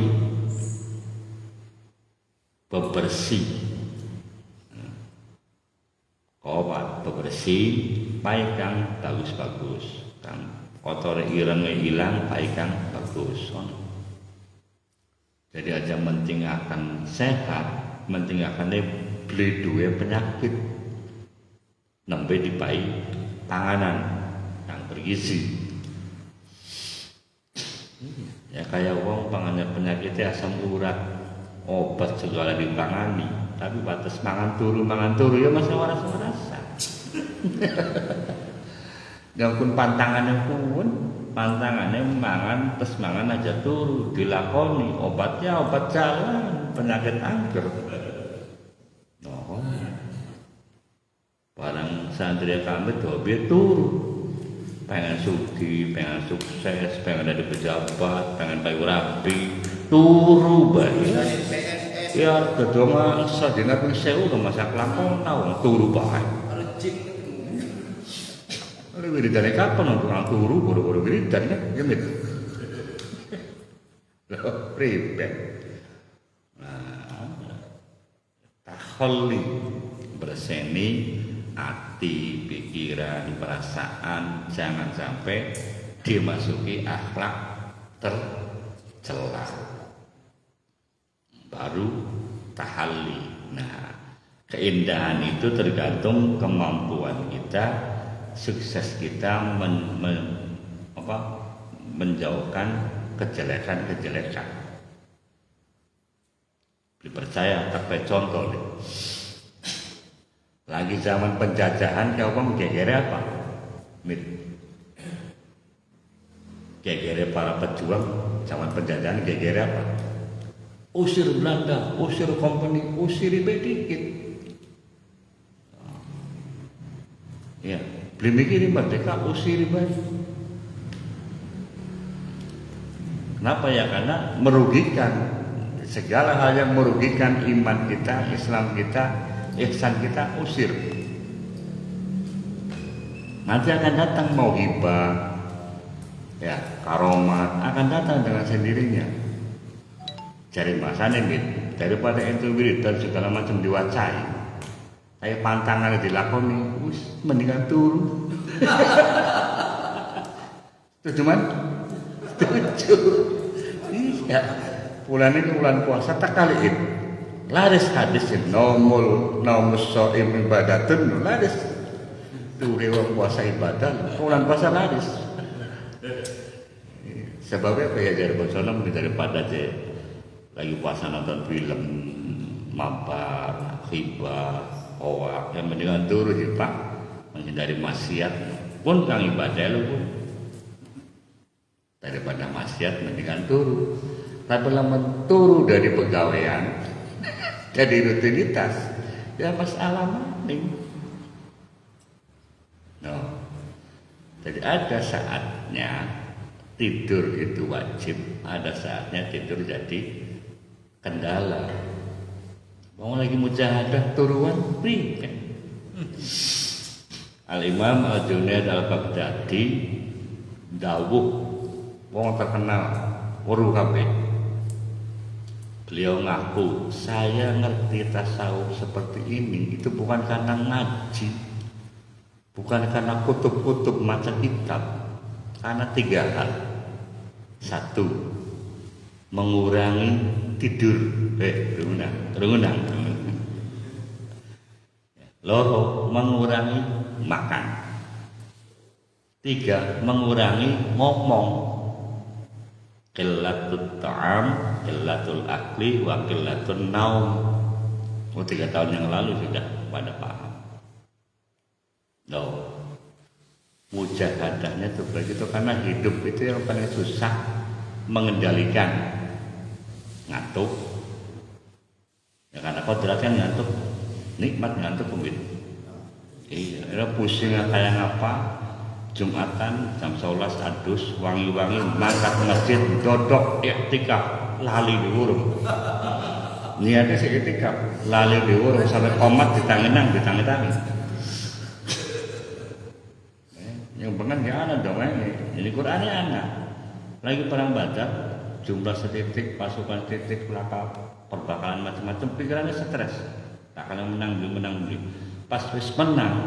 bebersih obat bebersih baik kang bagus-bagus kang kotor irengnya hilang baik kang bagus jadi aja penting akan sehat penting akan beli dua penyakit nembe dipai panganan yang bergizi ya kayak wong pangannya penyakitnya asam urat obat segala dipangani tapi batas mangan turu ya masih waras-warasan yang pun pantangannya mangan terus mangan aja turu dilakoni obatnya obat jalan penyakit angker oh. Barang santri kami hobi turu pengen sugih, pengen sukses, pengen ada pejabat, pengen payu rapi turu bae. Ya kedonga sadina ping 1000 ke masa kelakon tau turu bae. Oleh wiridane kapan orang turu boro-boro wiridan ya mit. Lho pripet. Nah, takhalli berseni hati, pikiran, perasaan, jangan sampai dimasuki akhlak tercela. Baru tahalli. Nah, keindahan itu tergantung kemampuan kita, sukses kita menjauhkan kejelekan-kejelekan. Dipercaya sampai contoh nih. Lagi zaman penjajahan kau gegere apa? Gegere para pejuang zaman penjajahan gegere apa? Usir Belanda, usir company, usir dikit. Ya, beli mikir merdeka, usir baik. Kenapa ya? Karena merugikan. Segala hal yang merugikan iman kita, Islam kita, ihsan kita, usir. Nanti akan datang mauhibah, ya, karomat akan datang dengan sendirinya. Cari masanya daripada itu wiridan segala macam diwacai. Kayak pantangan dilakoni, mendingan turun. Itu cuman setuju. Iya. Bulan ini bulan puasa tak kaliin. Laris hadis nomul so'im ibadatun laris. Dure wong puasa ibadah, bulan puasa laris. Sebabnya apa ya dari bosonom daripada lagi puasa nonton film, mabar, hibah, hoak, yang mendingan turu sih Pak, menghindari maksiat. Pun kang ibadah lu pun daripada maksiat mendingan turu. Tapi lama turu dari pegawaian, jadi rutinitas, ya masalah maning. No. Jadi ada saatnya tidur itu wajib, ada saatnya tidur jadi kendala. Mau lagi mujahadah turuan, kan? Al-Imam Al-Junaid Al-Baghdadi dawuh, wong terkenal, weruh kabeh. Beliau ngaku, saya ngerti tasawuf seperti ini itu bukan karena ngaji, bukan karena kutub-kutub macam kitab, karena 3 hal. 1, mengurangi tidur, terunang. Loro, mengurangi makan. 3, mengurangi ngomong. Qillatul ta'am, qillatul akli, wa qillatul naum. 3 tahun yang lalu sudah pada paham. Mujahadahnya itu begitu karena hidup itu yang paling susah mengendalikan ngantuk. Ya karena kodrat kan ngantuk, nikmat ngantuk kumpul. Iya, pusing kayak ngapa? Jumatan jam 11 adus wangi-wangi mangkat masjid dodok iktikaf lali diurung. Niatnya sih iktikaf lali diurung sampai komat ditanginang. Yang pengen ya anak dong ini Qurannya anak. Lagi perang Badar jumlah setitik pasukan titik belakang perbakalan macam-macam pikirannya stres. Tak akan menang beli. Pas wis menang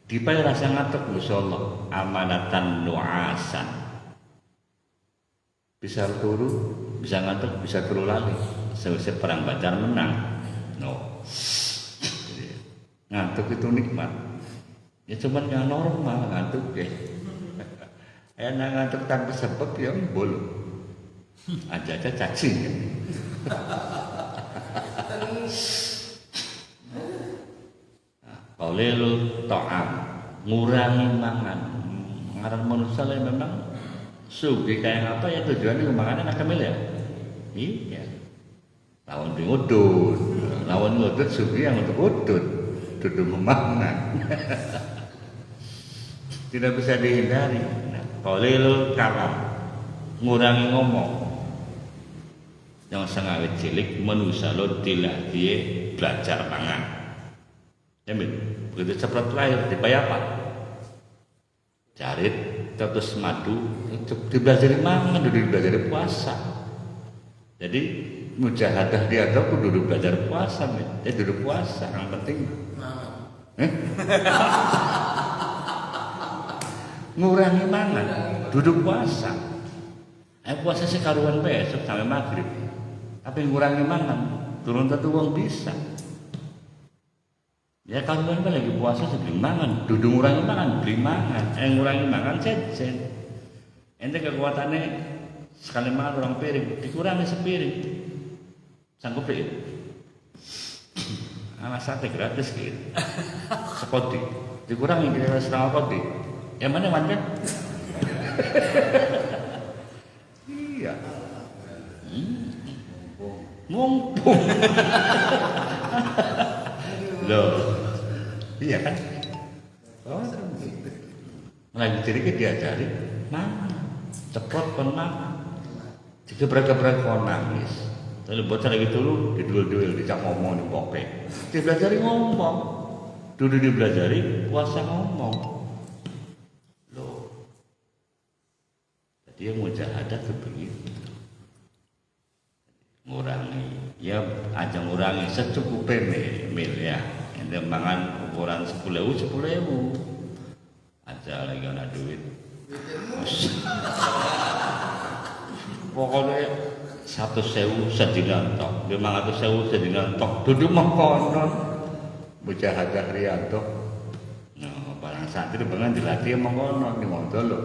dipai rasa ngantuk insyaallah amanatan nu'asan. Bisa turu, bisa ngantuk, bisa turu lali. Selesai perang Badar menang. Ngantuk itu nikmat. Ya cuman yang normal ngantuk ya. Enak ngantuk tanpa sebab ya boleh. Aja cacing. Qalilul ta'am, ngurangi mangan. Ngaran manusia yang memang sugih kayak apa ya tujuannya makannya nak kamil ya. Iya. Lawan ngudut sugih yang untuk udut, duduk memangan. Tidak bisa dihindari. Qalilul kalam, ngurangi ngomong. Yang sangat cilik manusia lo dilah dia belajar mangan. Jamin, begitu cepat lahir dibayar apa? Jarit, terus madu, dibelajari mangan, duduk belajar puasa. Jadi mujahadah dia tahu duduk belajar puasa, duduk puasa yang penting Ngurangi mangan, duduk puasa. Puasa sekaruan besok sampai maghrib. Tapi ngurangi mangan, turun tentu uang bisa. Ya karuan lagi puasa sebelum mangan, duduk ngurangi mangan, beli mangan. Ngurangi mangan jajan. Ente kekuatannya sekali makan orang piring, dikurangi sepiring. Sanggup ya? Anak sate gratis gitu. Sekoti, dikurangi kira-kira setengah koti. Yang mana mantan? Iya. Mumpung. Loh. Iya kan? Oh, lagi jadi diajari mana? Cepat kon makan. Jika beragam kon nangis. Lalu bocah lagi dulu diduel-duel, dicak ngomong di poke. Dibelajari ngomong. Dulu dibelajari puasa ngomong. Dia mujahadah tuh begitu, ngurangi, ya aja ngurangi secukupnya mil ya, ente mangan ukuran 10.000 aja lagi ada duit, pokoknya 100.000 sedina tok, 500.000 sedina tok, duduk mengkonon, mujahadah rianto, nah barang santri bangan dilatih mengkonon, di motor lo,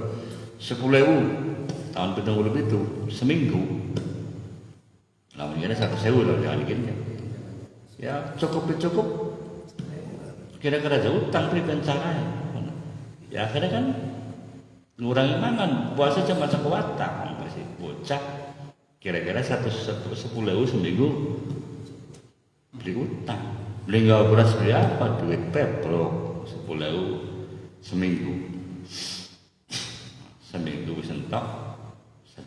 10.000 tahun itu seminggu. Lawan ini 100.000 loh jangan gini. Ya cukup. Kira-kira jauh utang pribadi caranya. Ya akhirnya kan ngurangi mangan, puasa cuma sekuatang masih bocah. Kira-kira 10.000 seminggu beli utang. Beli nggak beras beli apa? Duit peplok 10.000 seminggu. Seminggu sentok.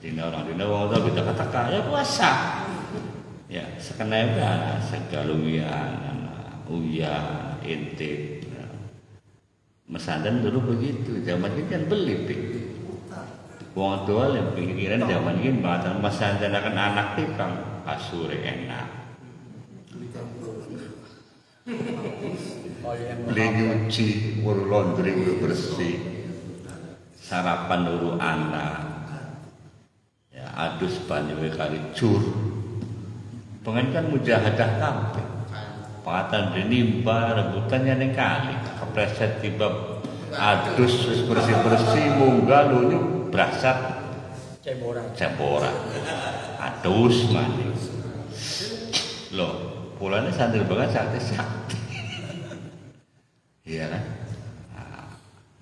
Dina orang dina wong tau kita kata ya puasa. Ya, sekenanya segaluyan, uya, intip. Mesandan dulu begitu, zaman ini kan beli pik. Wong tua yang pikiran zaman ini mengatakan mesandan akan anak tikang kasure enak. Beli nyuci, uru laundry, uru bersih, sarapan uru anak. Adus banyu kali cur pengen kan mujahadah kabeh patan dinimba rebutannya ning kali kepleset tiba adus wis bersih-bersih munggah lunyu brasat cebora adus maning lho pulane sandel banget sakti iya kan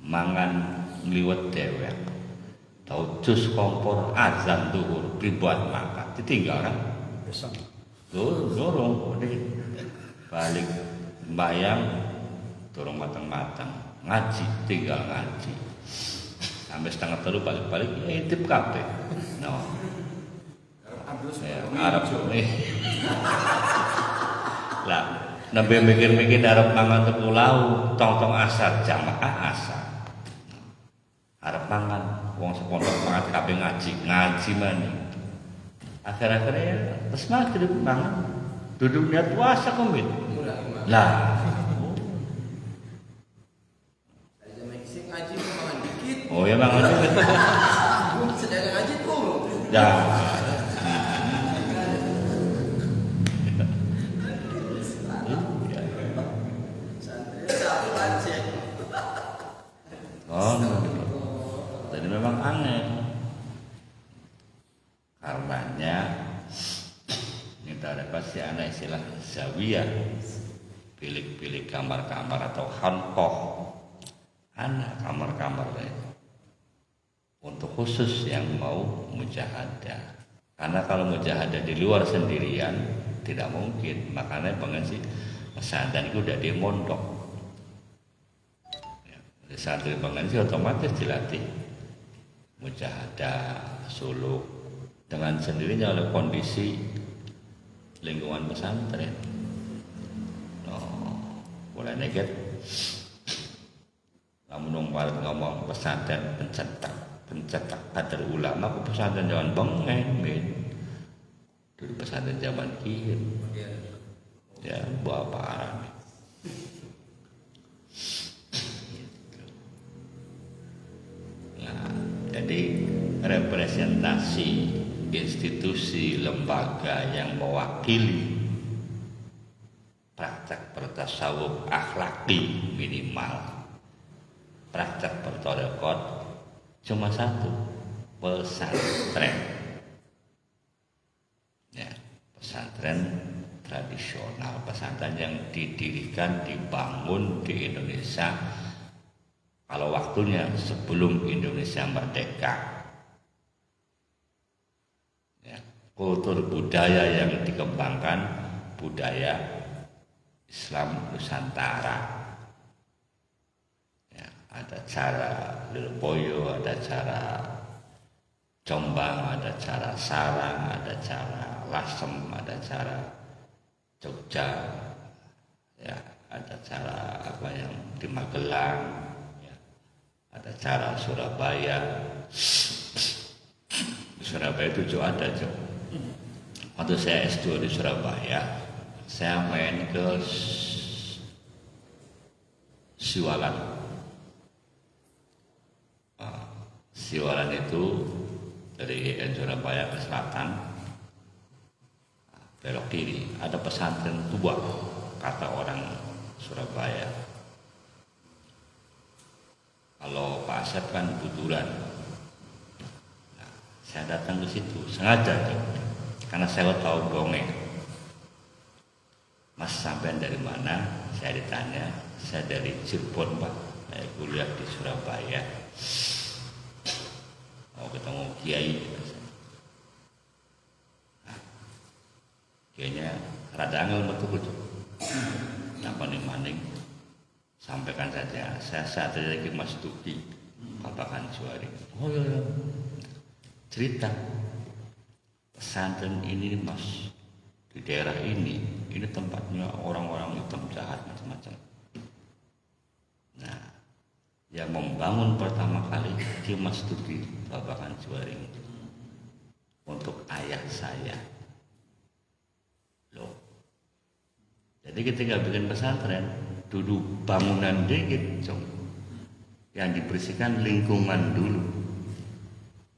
mangan ngliwet dewek tahu jus kompor azan duhur dibuat makan ditinggal kan dorong balik bayang dorong matang-matang ngaji tinggal ngaji sampai setengah telu balik-balik ya intip kabeh no ya, Arab nih lah nabi mikir-mikir Arab mangan ke pulau tong-tong asar jamaah asar Arab mangan wong sepondok banget kabeh ngaji mana akhir-akhirnya ya terus maghrib mangan duduk niat puasa komit lah oh ya mangan dikit sedang ngaji tuh ya jadi memang aneh karenanya kita ada pasti anak istilah zawiyah pilih-pilih kamar-kamar atau hantoh anak kamar-kamar untuk khusus yang mau mujahadah karena kalau mujahadah di luar sendirian tidak mungkin makanya pengen sih pesantren itu udah di mondok santri pengen sih otomatis dilatih mujahadah suluk dengan sendirinya oleh kondisi lingkungan pesantren. Mulai neget, namun ngomong pesantren pencetak kader ulama ke pesantren zaman bengen, dulu pesantren zaman kiri, ya bawa parah. lembaga yang mewakili praktek bertasawuf akhlaki minimal, praktek bertarekat cuma satu, pesantren. Ya, pesantren tradisional, pesantren yang didirikan, dibangun di Indonesia kalau waktunya sebelum Indonesia merdeka. Ya, kultur budaya yang dikembangkan budaya Islam Nusantara. Ya, ada cara Lirboyo, ada cara Jombang, ada cara Sarang, ada cara Lasem, ada cara Jogja, ya, ada cara apa yang di Magelang, ya, ada cara Surabaya. Di Surabaya itu juga ada juga. Waktu saya S2 di Surabaya, saya main ke Siwalan. Siwalan itu dari Surabaya ke selatan, belok kiri, ada pesantren tua, kata orang Surabaya. Kalau Pak Asep kan Buturan. Nah, saya datang ke situ sengaja tuh, karena saya tahu dongeng. Mas sampean dari mana? Saya ditanya, saya dari Cirebon Pak, saya kuliah di Surabaya. Mau ketemu Kiai. Nah, Kiainya rada angel betul. Napa nih maning? Sampaikan saja, saya saat lagi Mas Tuki, Bapak Suari. Oh iya, cerita pesantren ini Mas, di daerah ini tempatnya orang-orang hitam jahat macam-macam. Nah, yang membangun pertama kali Ki Mas Tuki Bapak Suari untuk ayah saya. Loh. Jadi ketika bikin pesantren, duduk bangunan dikit, yang dibersihkan lingkungan dulu.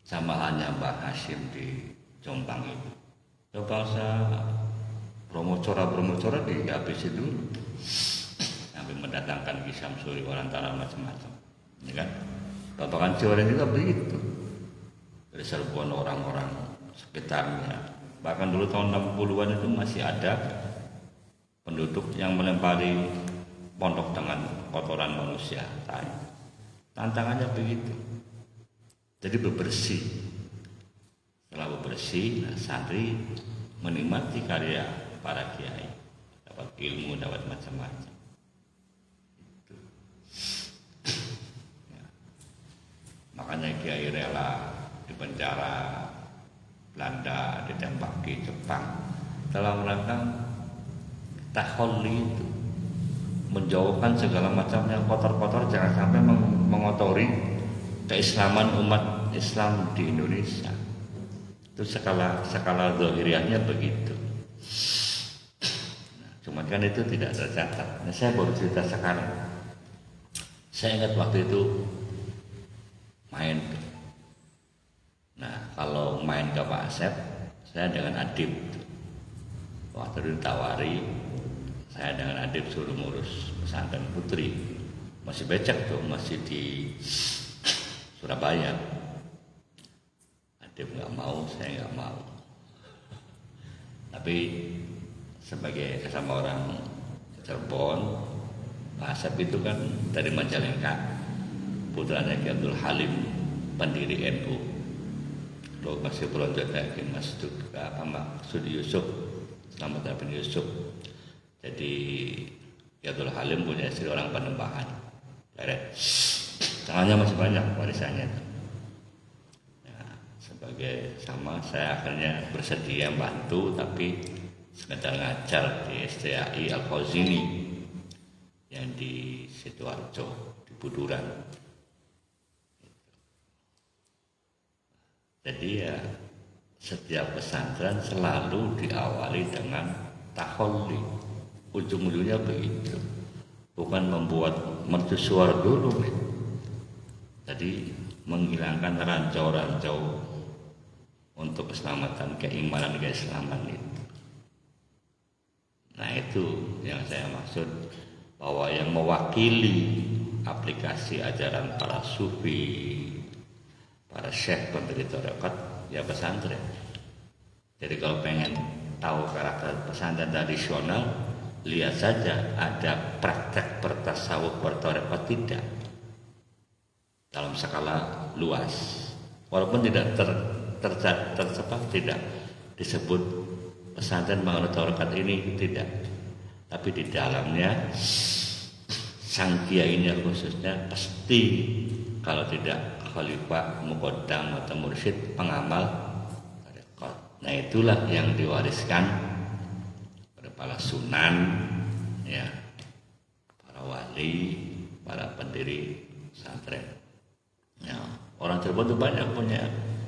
Sama halnya Mbak Hashim di Jombang itu. Coba saya bromocora dihabisin dulu. Sampai mendatangkan Ki Samsuri orang tanah macam-macam. Ya kan? Bapak Ciwareng juga begitu. Dari serbuan orang-orang sekitarnya. Bahkan dulu tahun 60-an itu masih ada penduduk yang melempari pondok dengan kotoran manusia. Tantangannya begitu. Jadi bebersih. Setelah bebersih, nah, santri menikmati karya para kiai, dapat ilmu, dapat macam-macam. Itu. Ya. Makanya kiai rela di penjara Belanda, ditembaki Jepang dalam rangka taholli itu, menjauhkan segala macam yang kotor-kotor, jangan sampai mengotori keislaman umat Islam di Indonesia. Itu skala zahiriahnya begitu. Nah, cuma kan itu tidak tercatat. Nah, saya baru cerita sekarang. Saya ingat waktu itu main. Nah, kalau main ke Pak Asep, saya dengan Adib. Waktu itu ditawari, saya dengan Adib suruh ngurus pesantren putri. Masih becek tuh, masih di Surabaya. Adib nggak mau, saya nggak mau. Tapi sebagai sesama orang Cirebon, Pak Asep itu kan dari Majalengka, putranya Ki Abdul Halim, pendiri NU. Lo masih berlanjut lagi Mas Sudi Yusuf, Selamat bin Yusuf. Jadi Ki Abdul Halim punya istri orang Panembahan. Tangannya masih banyak warisannya. Ya, sebagai sama saya akhirnya bersedia bantu, tapi sekedar ngajar di STAI Al-Fauzini yang di Sidoarjo, di Buduran. Jadi ya setiap pesantren selalu diawali dengan taholli. Ujung-ujungnya begitu. Bukan membuat mercusuar dulu. Jadi menghilangkan rancau-rancau untuk keselamatan keimanan keislaman itu. Nah itu yang saya maksud, bahwa yang mewakili aplikasi ajaran para sufi, para syekh pendiri tarekat, ya pesantren. Jadi kalau pengen tahu karakter pesantren tradisional, lihat saja ada praktek bertasawuf bertarekat tidak dalam skala luas, walaupun tidak tidak disebut pesantren menganut tarekat ini, tidak, tapi di dalamnya sang kiainya khususnya pasti kalau tidak khalifah, muqaddam atau mursyid, pengamal tarekat. Nah itulah yang diwariskan pada para sunan, ya, para wali, para pendiri pesantren. Ya, orang Cirebon itu banyak punya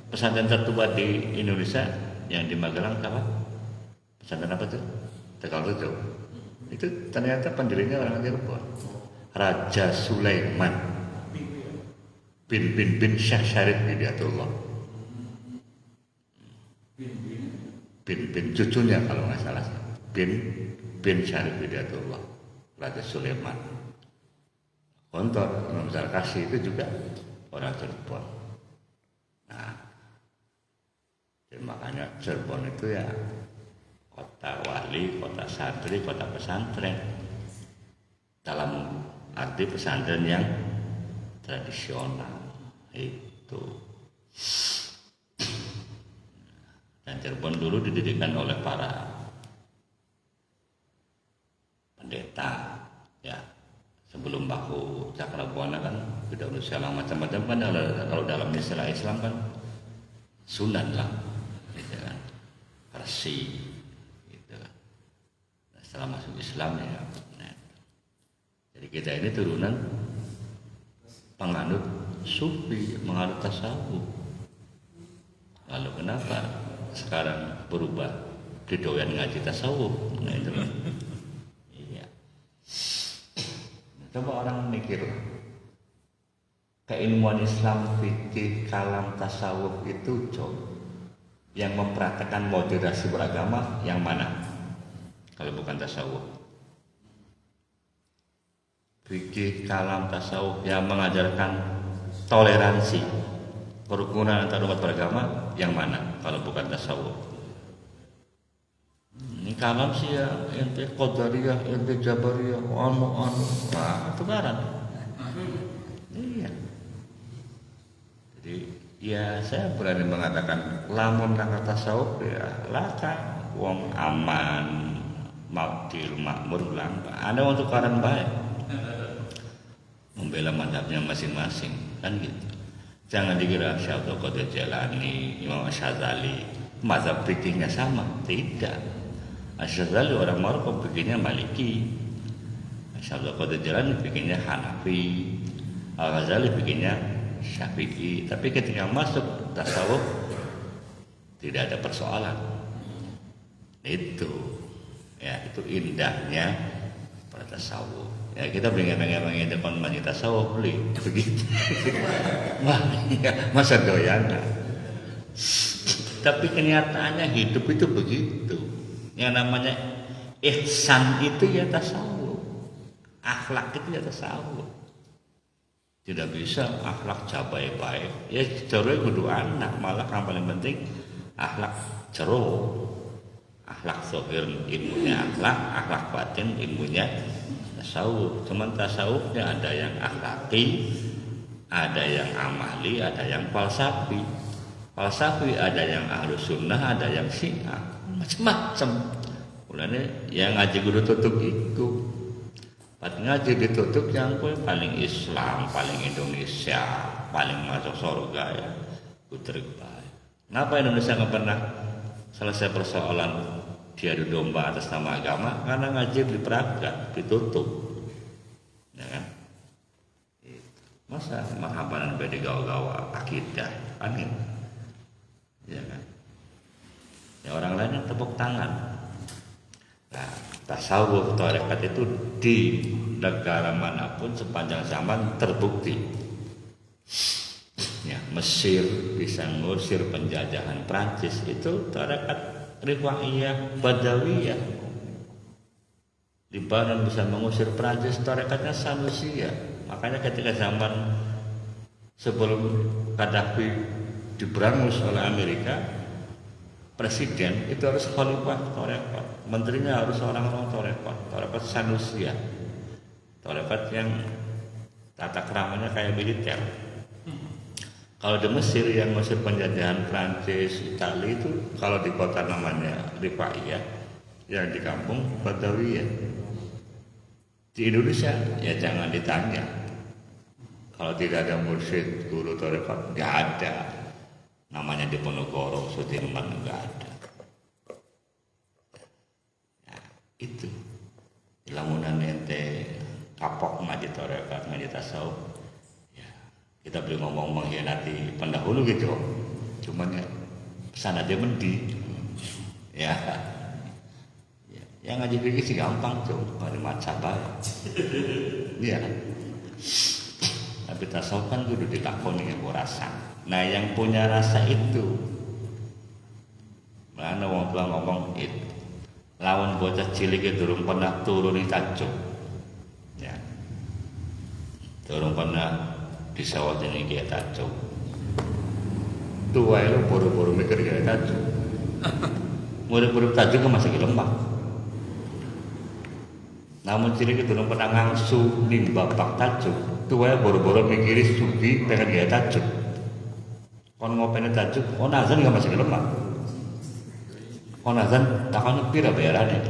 pesantren tertua di Indonesia. Yang di Magelang apa? Pesantren apa tuh? Tegal Rejo. Itu ternyata pendirinya orang Cirebon. Raja Sulaiman bin Syekh Syarif Hidayatullah. Bin cucunya kalau nggak salah. Bin Syarif Hidayatullah. Raja Sulaiman. Kontor Imam Zarkasi itu juga orang Cirebon. Nah, jadi makanya Cirebon itu ya kota wali, kota santri, kota pesantren. Dalam arti pesantren yang tradisional itu. Dan Cirebon dulu didirikan oleh para pendeta, ya. Sebelum baku Cakrabuana kan sudah berusaha macam-macam kan, kalau dalam istilah Islam kan sunan lah, gitu kan, Parsi, gitu kan. Nah, setelah masuk Islam ya, nah, jadi kita ini turunan penganut sufi, menganut tasawuf. Lalu kenapa sekarang berubah didoyan ngaji tasawuf? Nah itu kan. Coba orang mikir, keilmuan Islam, fikih, kalam, tasawuf itu yang mempraktekkan moderasi beragama yang mana? Kalau bukan tasawuf. Fikih, kalam, tasawuf yang mengajarkan toleransi, kerukunan antar umat beragama yang mana? Kalau bukan tasawuf. Ini kalam sih ya, ente qadariyah, ente jabariyah, anu, nah tukaran. Iya. Jadi ya saya berani mengatakan lamun nang tasawuf ya laka wong aman, makdir, makmur lang. Ada untuk tukaran baik. Membela mazhabnya masing-masing kan gitu. Jangan dikira Syekh Abdul Qadir Jailani, Imam Asy'adzali mazhab fikihnya sama, tidak. Asy'adzali orang Maroko bikinnya Maliki, Syekh Abdul Qadir Jailani bikinnya Hanafi, Al-Ghazali bikinnya Syafi'i. Tapi ketika masuk tasawuf tidak ada persoalan. Itu ya, itu indahnya pada tasawuf. Ya kita pengen depan majlis tasawuf beli begitu. Wah, ya, masa doyan. Tapi kenyataannya hidup itu begitu. Yang namanya ihsan itu ya tasawuf, akhlak itu ya tasawuf. Tidak bisa akhlak cabai baik, ya cerai kudu anak, malah yang paling penting akhlak ceroh, akhlak zahir ilmunya akhlak batin ilmunya tasawuf. Cuman tasawufnya ada yang akhlaki, ada yang amali, ada yang falsafi. Falsafi ada yang ahlus sunnah, ada yang syiah. Macam-macam. Mulane yang ngaji kudu tutup itu. Pas ngaji ditutup yang paling Islam, paling Indonesia, paling masuk surga ya. Putri baik. Kenapa Indonesia nggak pernah selesai persoalan diadu domba atas nama agama? Karena ngaji diperagak, ditutup. Ya kan? Masa mahabanan beda gawa-gawa akidah, amin. Ya kan? Ya orang lain yang tepuk tangan. Nah, tasawuf tarekat itu di negara manapun sepanjang zaman terbukti Ya, Mesir bisa ngusir penjajahan Prancis itu tarekat Rifaiyah Badawiyah. Libanon bisa mengusir Prancis tarekatnya Sanusiyah. Makanya ketika zaman sebelum Gaddafi diberangus oleh Amerika, presiden itu harus khalifah tarekat, menterinya harus orang-orang tarekat Sanusiyah, tarekat yang tata keramanya kayak militer. Kalau di Mesir yang Mesir penjajahan Prancis, Italia itu kalau di kota namanya Rifaiyah, yang di kampung Badawiyah. Di Indonesia ya jangan ditanya. Kalau tidak ada mursyid, guru tarekat, nggak ada. Namanya Diponegoro, Sudirman nggak ada. Nah, itu. Lamunan ente kapok ngaji tarekat, ngaji tasawuf. Kita boleh ngomong mengkhianati pendahulu gitu, cuman ya sana dia mendi, ya yang ngaji fikih sih gampang tuh, kalau macam apa, ya. Tapi tasawuf kan kudu dilakoni yang rasa. Nah yang punya rasa itu, mana wong tua ngomong itu, lawan bocah cilik itu durung pernah turun di tajuk, ya, durung pernah disawat ini kayak tajuk tua itu buru-buru mikir kayak tajuk murid-murid tajuk kan masih lembah namun cilik itu belum pernah ngangsu nimba bak tajuk tua buru-buru mikir sugi pengen kayak tajuk kon ngopennya tajuk kon azan kan masih lembah kon azan takkan pira bayarannya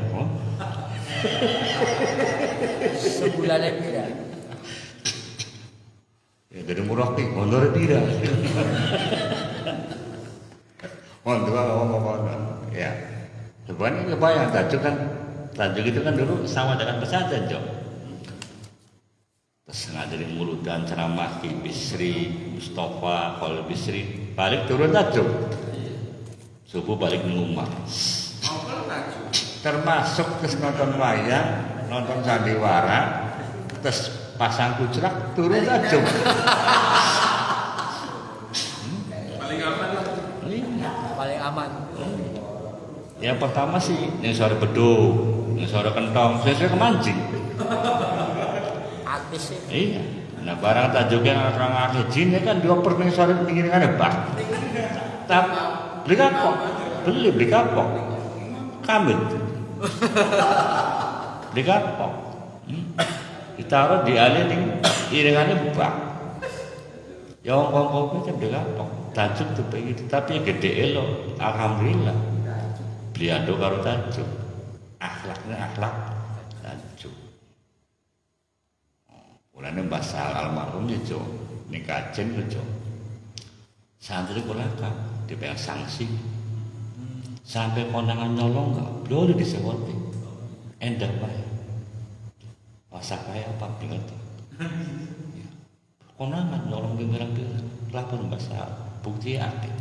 Sebulannya pira. Ya, dari murah nih, mondor tidak. Mondor ngomong ya. Sebenarnya kebayang tajuk itu kan dulu sama dengan pesantren Jo. Terus ngadarin muludan ceramah Ki Bisri, Mustafa, Khalil Bisri, balik turun tajuk. Subuh balik di rumah. Termasuk terus nonton wayang, nonton sandiwara, terus pasang kucrak turun tajuk. Paling aman lah. Paling aman. Yang pertama sih yang suara beduk, yang suara kentong, sesuai kemancing. Artis sih. Iya. Nah barang tajuknya orang akhir jin kan dua permen suara pinggir kan bak. Tapi beli kapok, beli kapok, kamit, beli kapok. Ditaruh di alih iringannya bak. Ya ngomong itu beli kapok. Tajuk tuh begitu, tapi yang gede elo, alhamdulillah. Beli ado karo tajuk. Akhlaknya akhlak tajuk. Mulane bahasa almarhum ya Jo, ini kajen Jo. Santri kula kan dibayar sanksi. Sampai kondangan nyolong enggak, boleh disewoti. Endah bae. Masa kaya apa ngerti? Kondangan nyolong bimbang-bimbang, lapor bahasa bukti aktif.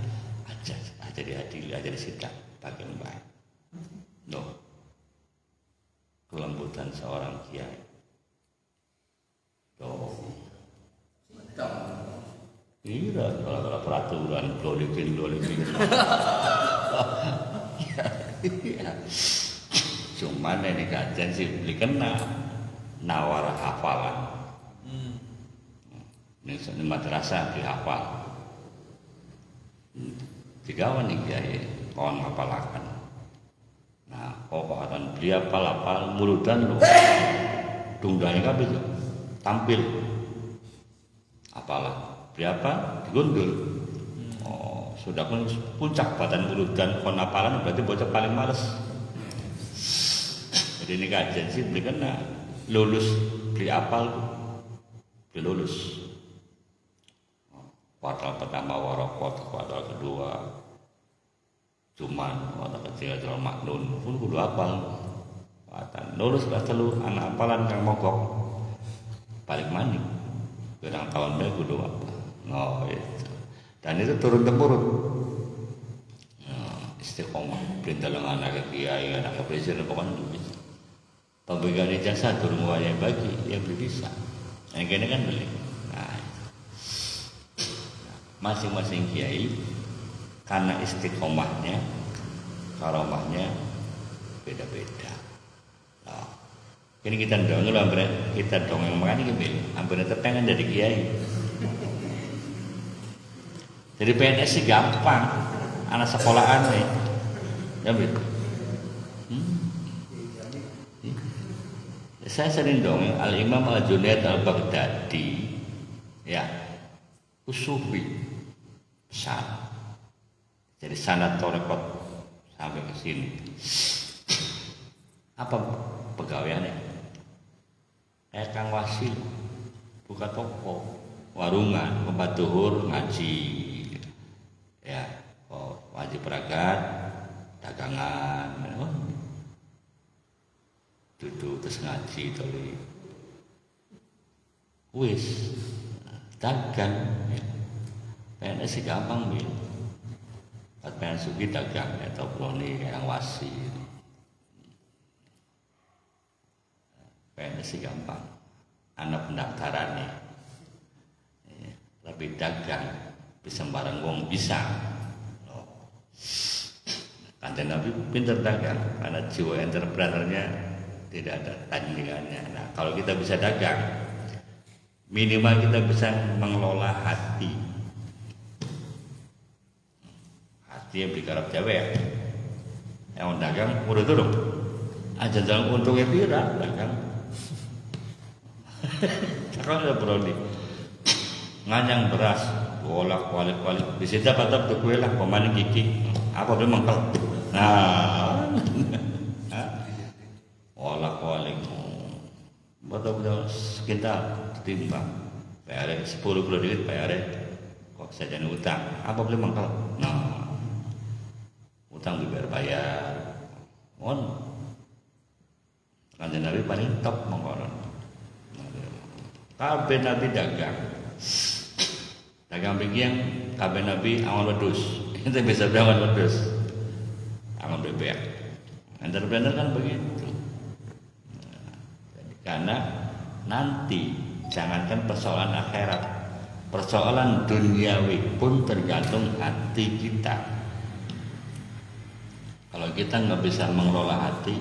Aja diadili, aja disidang, bagian baik. No. Kelembutan seorang kiai. Iya, kalau peraturan dolikin. Cuman ini kajian sih beli kena nawar hafalan. Ini madrasah dihafal. Tigawan nih kiai, kawan hafalakan. Nah, kok akan beli hafal muludan lo. Tunggalnya kan bisa tampil. Apalah. Berapa? Digundul. Oh, sudah pun puncak badan muludan kon hafalan berarti bocah paling males. Jadi ini kajian sih beli kena lulus beli apal beli lulus. Kuartal pertama warokot, kuartal kedua cuman, kuartal ketiga jual maknun pun kudu apal. Lulus kelas telu anak apalan yang mogok balik mandi. Kurang tahun deh kudu apa? Oh itu. Dan itu turun temurun. Istiqomah perintah dengan anak kiai, anak presiden pokoknya bisa. Pembagian ijazah turun wajah bagi yang bisa. Yang kini kan beli. Nah, masing-masing kiai karena istiqomahnya, karomahnya beda-beda. Nah, ini kita dongeng lah, kita dongeng makanya gini, hampir terpengen dari kiai. Jadi PNS sih gampang, anak sekolahan nih, ya betul. Saya sering dongeng Al-Imam Al-Junaid Al-Baghdadi, ya, usufi besar. Jadi sanad torekot sampai ke sini. Apa pegawaiannya? Kayak Kang Wasil, buka toko, warungan, obat duhur, ngaji, ya, wajib peragat, dagangan, duduk terus ngaji, toli, wis, dagang, ya. PNS sih gampang bil, PNS sugi dagang, atau ploni Kang Wasil. PNS sih gampang, anak pendaftaran nih, tapi dagang bisa barang wong bisa. Kanjeng Nabi pintar dagang karena jiwa entrepreneurnya tidak ada tandingannya. Nah, kalau kita bisa dagang, minimal kita bisa mengelola hati. Hati yang digarap cewek. Yang dagang udah turun. Aja jalan untungnya pira dagang. Sekarang ada brodi nganyang beras bolak balik bisa dapat tuh kue lah pemain gigi apa belum mengkel nah bolak balik betul sekitar timbang bayar 10 kilo duit bayar kok saja utang apa belum mengkel nah utang bayar kan Nabi paling top mengkonon. Kabeh Nabi dagang bikian, kabeh Nabi awan wedus. Kita bisa awan wedus, awan bebek. Entrepreneur kan begitu. Karena nanti jangankan persoalan akhirat, persoalan duniawi pun tergantung hati kita. Kalau kita nggak bisa mengelola hati,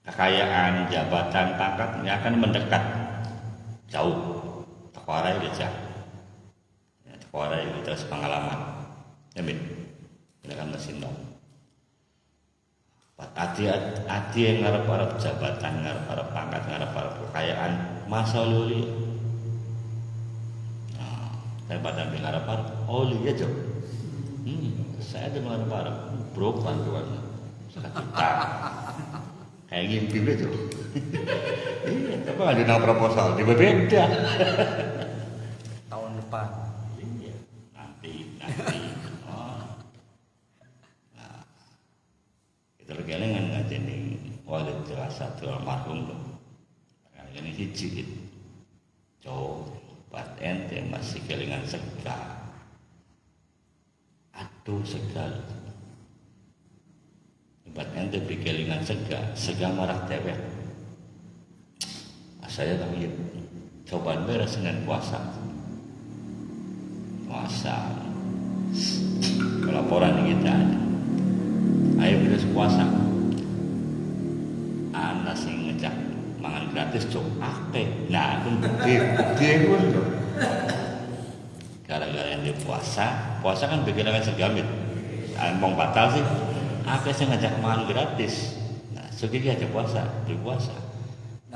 kekayaan, jabatan, pangkat nggak akan mendekat. Jauh, takwarai aja, takwarai terus pengalaman, amin. Kita kan masih nol. Hati yang ngarep jabatan, ngarep pangkat, ngarep kekayaan, masa luli. Nah, daripada ngarep oli aja. Saya ada ngarep bro bantuan, sejuta. Kayak ngimpi gitu. Iya, tapi ada nama proposal, dia berbeda. Tahun depan. Iya, nanti. Nah, kita berkelingan ngaji nih, walid jelas satu almarhum loh. Kali ini hiji, coba ente masih kelingan segar. Aduh segar. Buat ente berkelingan segar marah tewek. Saya tahu ya, cobaan beres dengan puasa. Laporan kita ada. Ayo beres puasa. Anak sing ngejak mangan gratis cok akeh. Nah, pun bukti pun tuh. Gara-gara yang di puasa kan berkelingan segamit. Ngomong batal sih. Akeh sing ngajak mangan gratis. Nah, sugi aja puasa, berpuasa.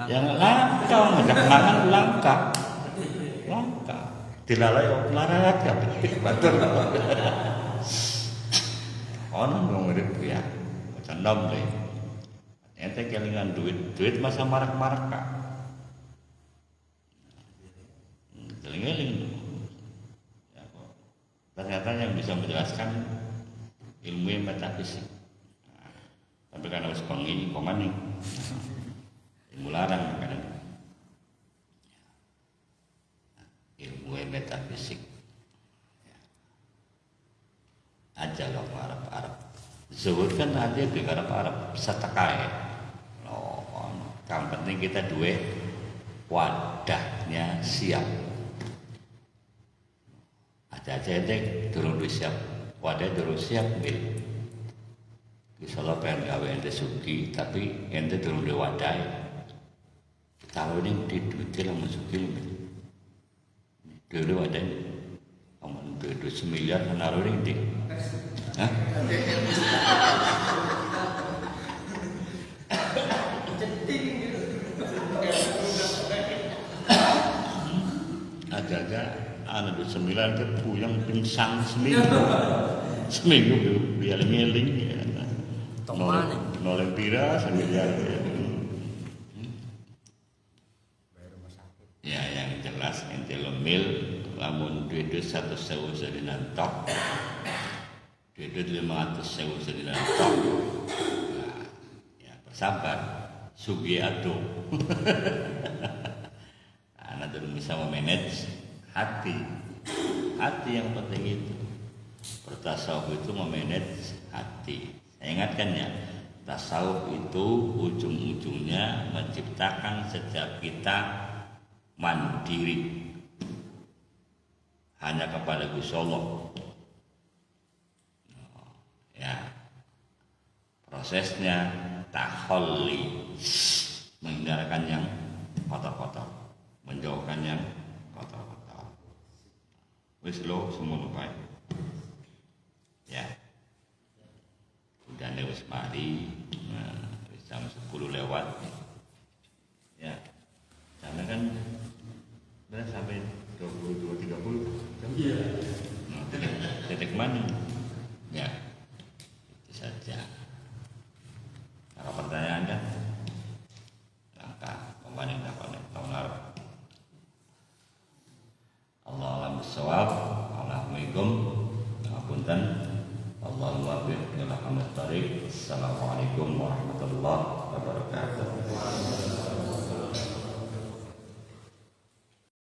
Yang langka ngajak mangan langka. Dilalai larat kan. Betul. Ono dong urip ya. Macam nom le. Ente kelingan duit masa marak-marak kak. Keling-keling. Ya, ternyata yang bisa menjelaskan ilmu metafisik. Tapi karena harus pengi komani. Ilmu larang kan. Ilmu metafisik. Aja loh Arab. Zuhud kan aja di Arab setakai. Yang penting kita dua wadahnya siap. Aja ente durung siap, wadah durung siap nggih. Misalnya pengen gawe ente sugih, tapi ente durung duwe wadahe. Kalau ini di duitnya lamun sugih lho. Duwe wadahe. Amun duit semiliar naruh ning ndi? Hah? Ada anak duit 9 ke puyeng pingsan seminggu biar ngeling ya. Tomane. Noleng pira semiliar ya. Ya yang jelas ente lemil lamun duit 100.000 sedinan tok. Duit 500.000 sedinan tok. Nah, ya bersabar sugih atuh. Anak belum bisa memanage hati yang penting itu. Bertasawuf itu memanage hati. Saya ingatkan ya, tasawuf itu ujung-ujungnya menciptakan setiap kita mandiri hanya kepada Gusti Allah. Ya, prosesnya takhalli, menghindarkan yang kotor-kotor, menjauhkan yang kotor-kotor. Wis lo semua baik. Ya. Udah wis mari, jam 10 lewat. Ya. Karena kan udah sampai 22.30 jam. Iya. Nah, titik mana? Ya. Itu saja. Kalau pertanyaan kan langkah pembanding tahun lalu. Allah alam bisawab. Assalamualaikum. Ngapunten. Allahumma bi'il hamd tariq. Assalamualaikum warahmatullahi